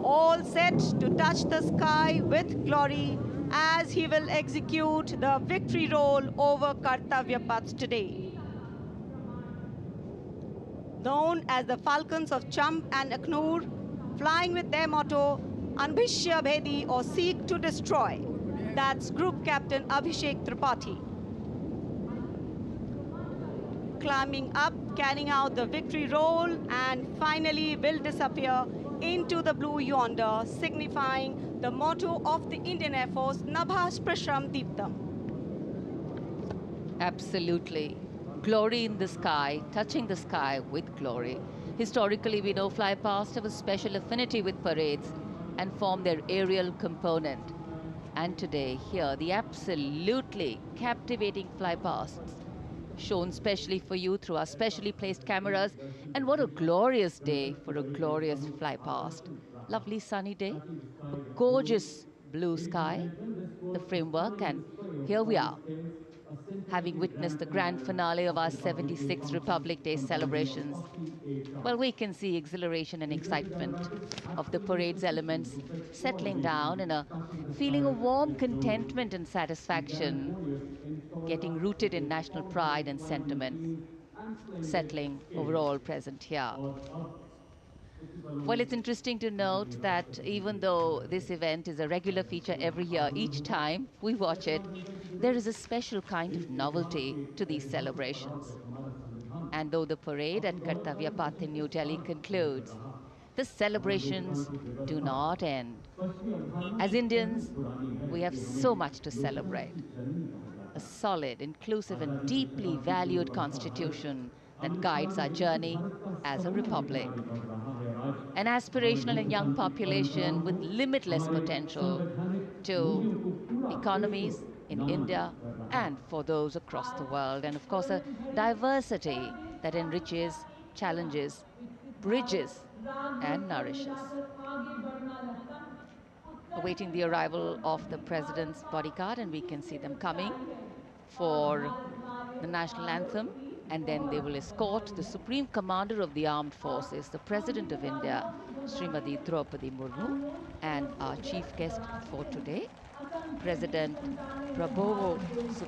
All set to touch the sky with glory as he will execute the victory roll over Kartavya Path today. Known as the Falcons of Champ and Aknoor, flying with their motto, Anbhishya Bhedi or Seek to Destroy. That's Group Captain Abhishek Tripathi. Climbing up, carrying out the victory roll, and finally will disappear into the blue yonder, signifying the motto of the Indian Air Force, Nabha Sprasham Deeptam. Absolutely. Glory in the sky, touching the sky with glory. Historically, we know fly past have a special affinity with parades and form their aerial component. And today, here, the absolutely captivating fly pasts shown specially for you through our specially placed cameras. And what a glorious day for a glorious fly past. Lovely sunny day, a gorgeous blue sky, the framework, and here we are, having witnessed the grand finale of our 76th Republic Day celebrations. Well, we can see exhilaration and excitement of the parade's elements settling down in a feeling of warm contentment and satisfaction, getting rooted in national pride and sentiment, settling overall present here. Well, it's interesting to note that even though this event is a regular feature every year, each time we watch it, there is a special kind of novelty to these celebrations. And though the parade at Kartavya Path in New Delhi concludes, the celebrations do not end. As Indians, we have so much to celebrate. A solid, inclusive, and deeply valued constitution that guides our journey as a republic. An aspirational and young population with limitless potential to economies in India and for those across the world. And of course, a diversity that enriches, challenges, bridges, and nourishes. Awaiting the arrival of the President's bodyguard, and we can see them coming for the national anthem. And then they will escort the Supreme Commander of the Armed Forces, the President of India, Srimati Draupadi Murmu, and our chief guest for today, President Prabowo Subianto.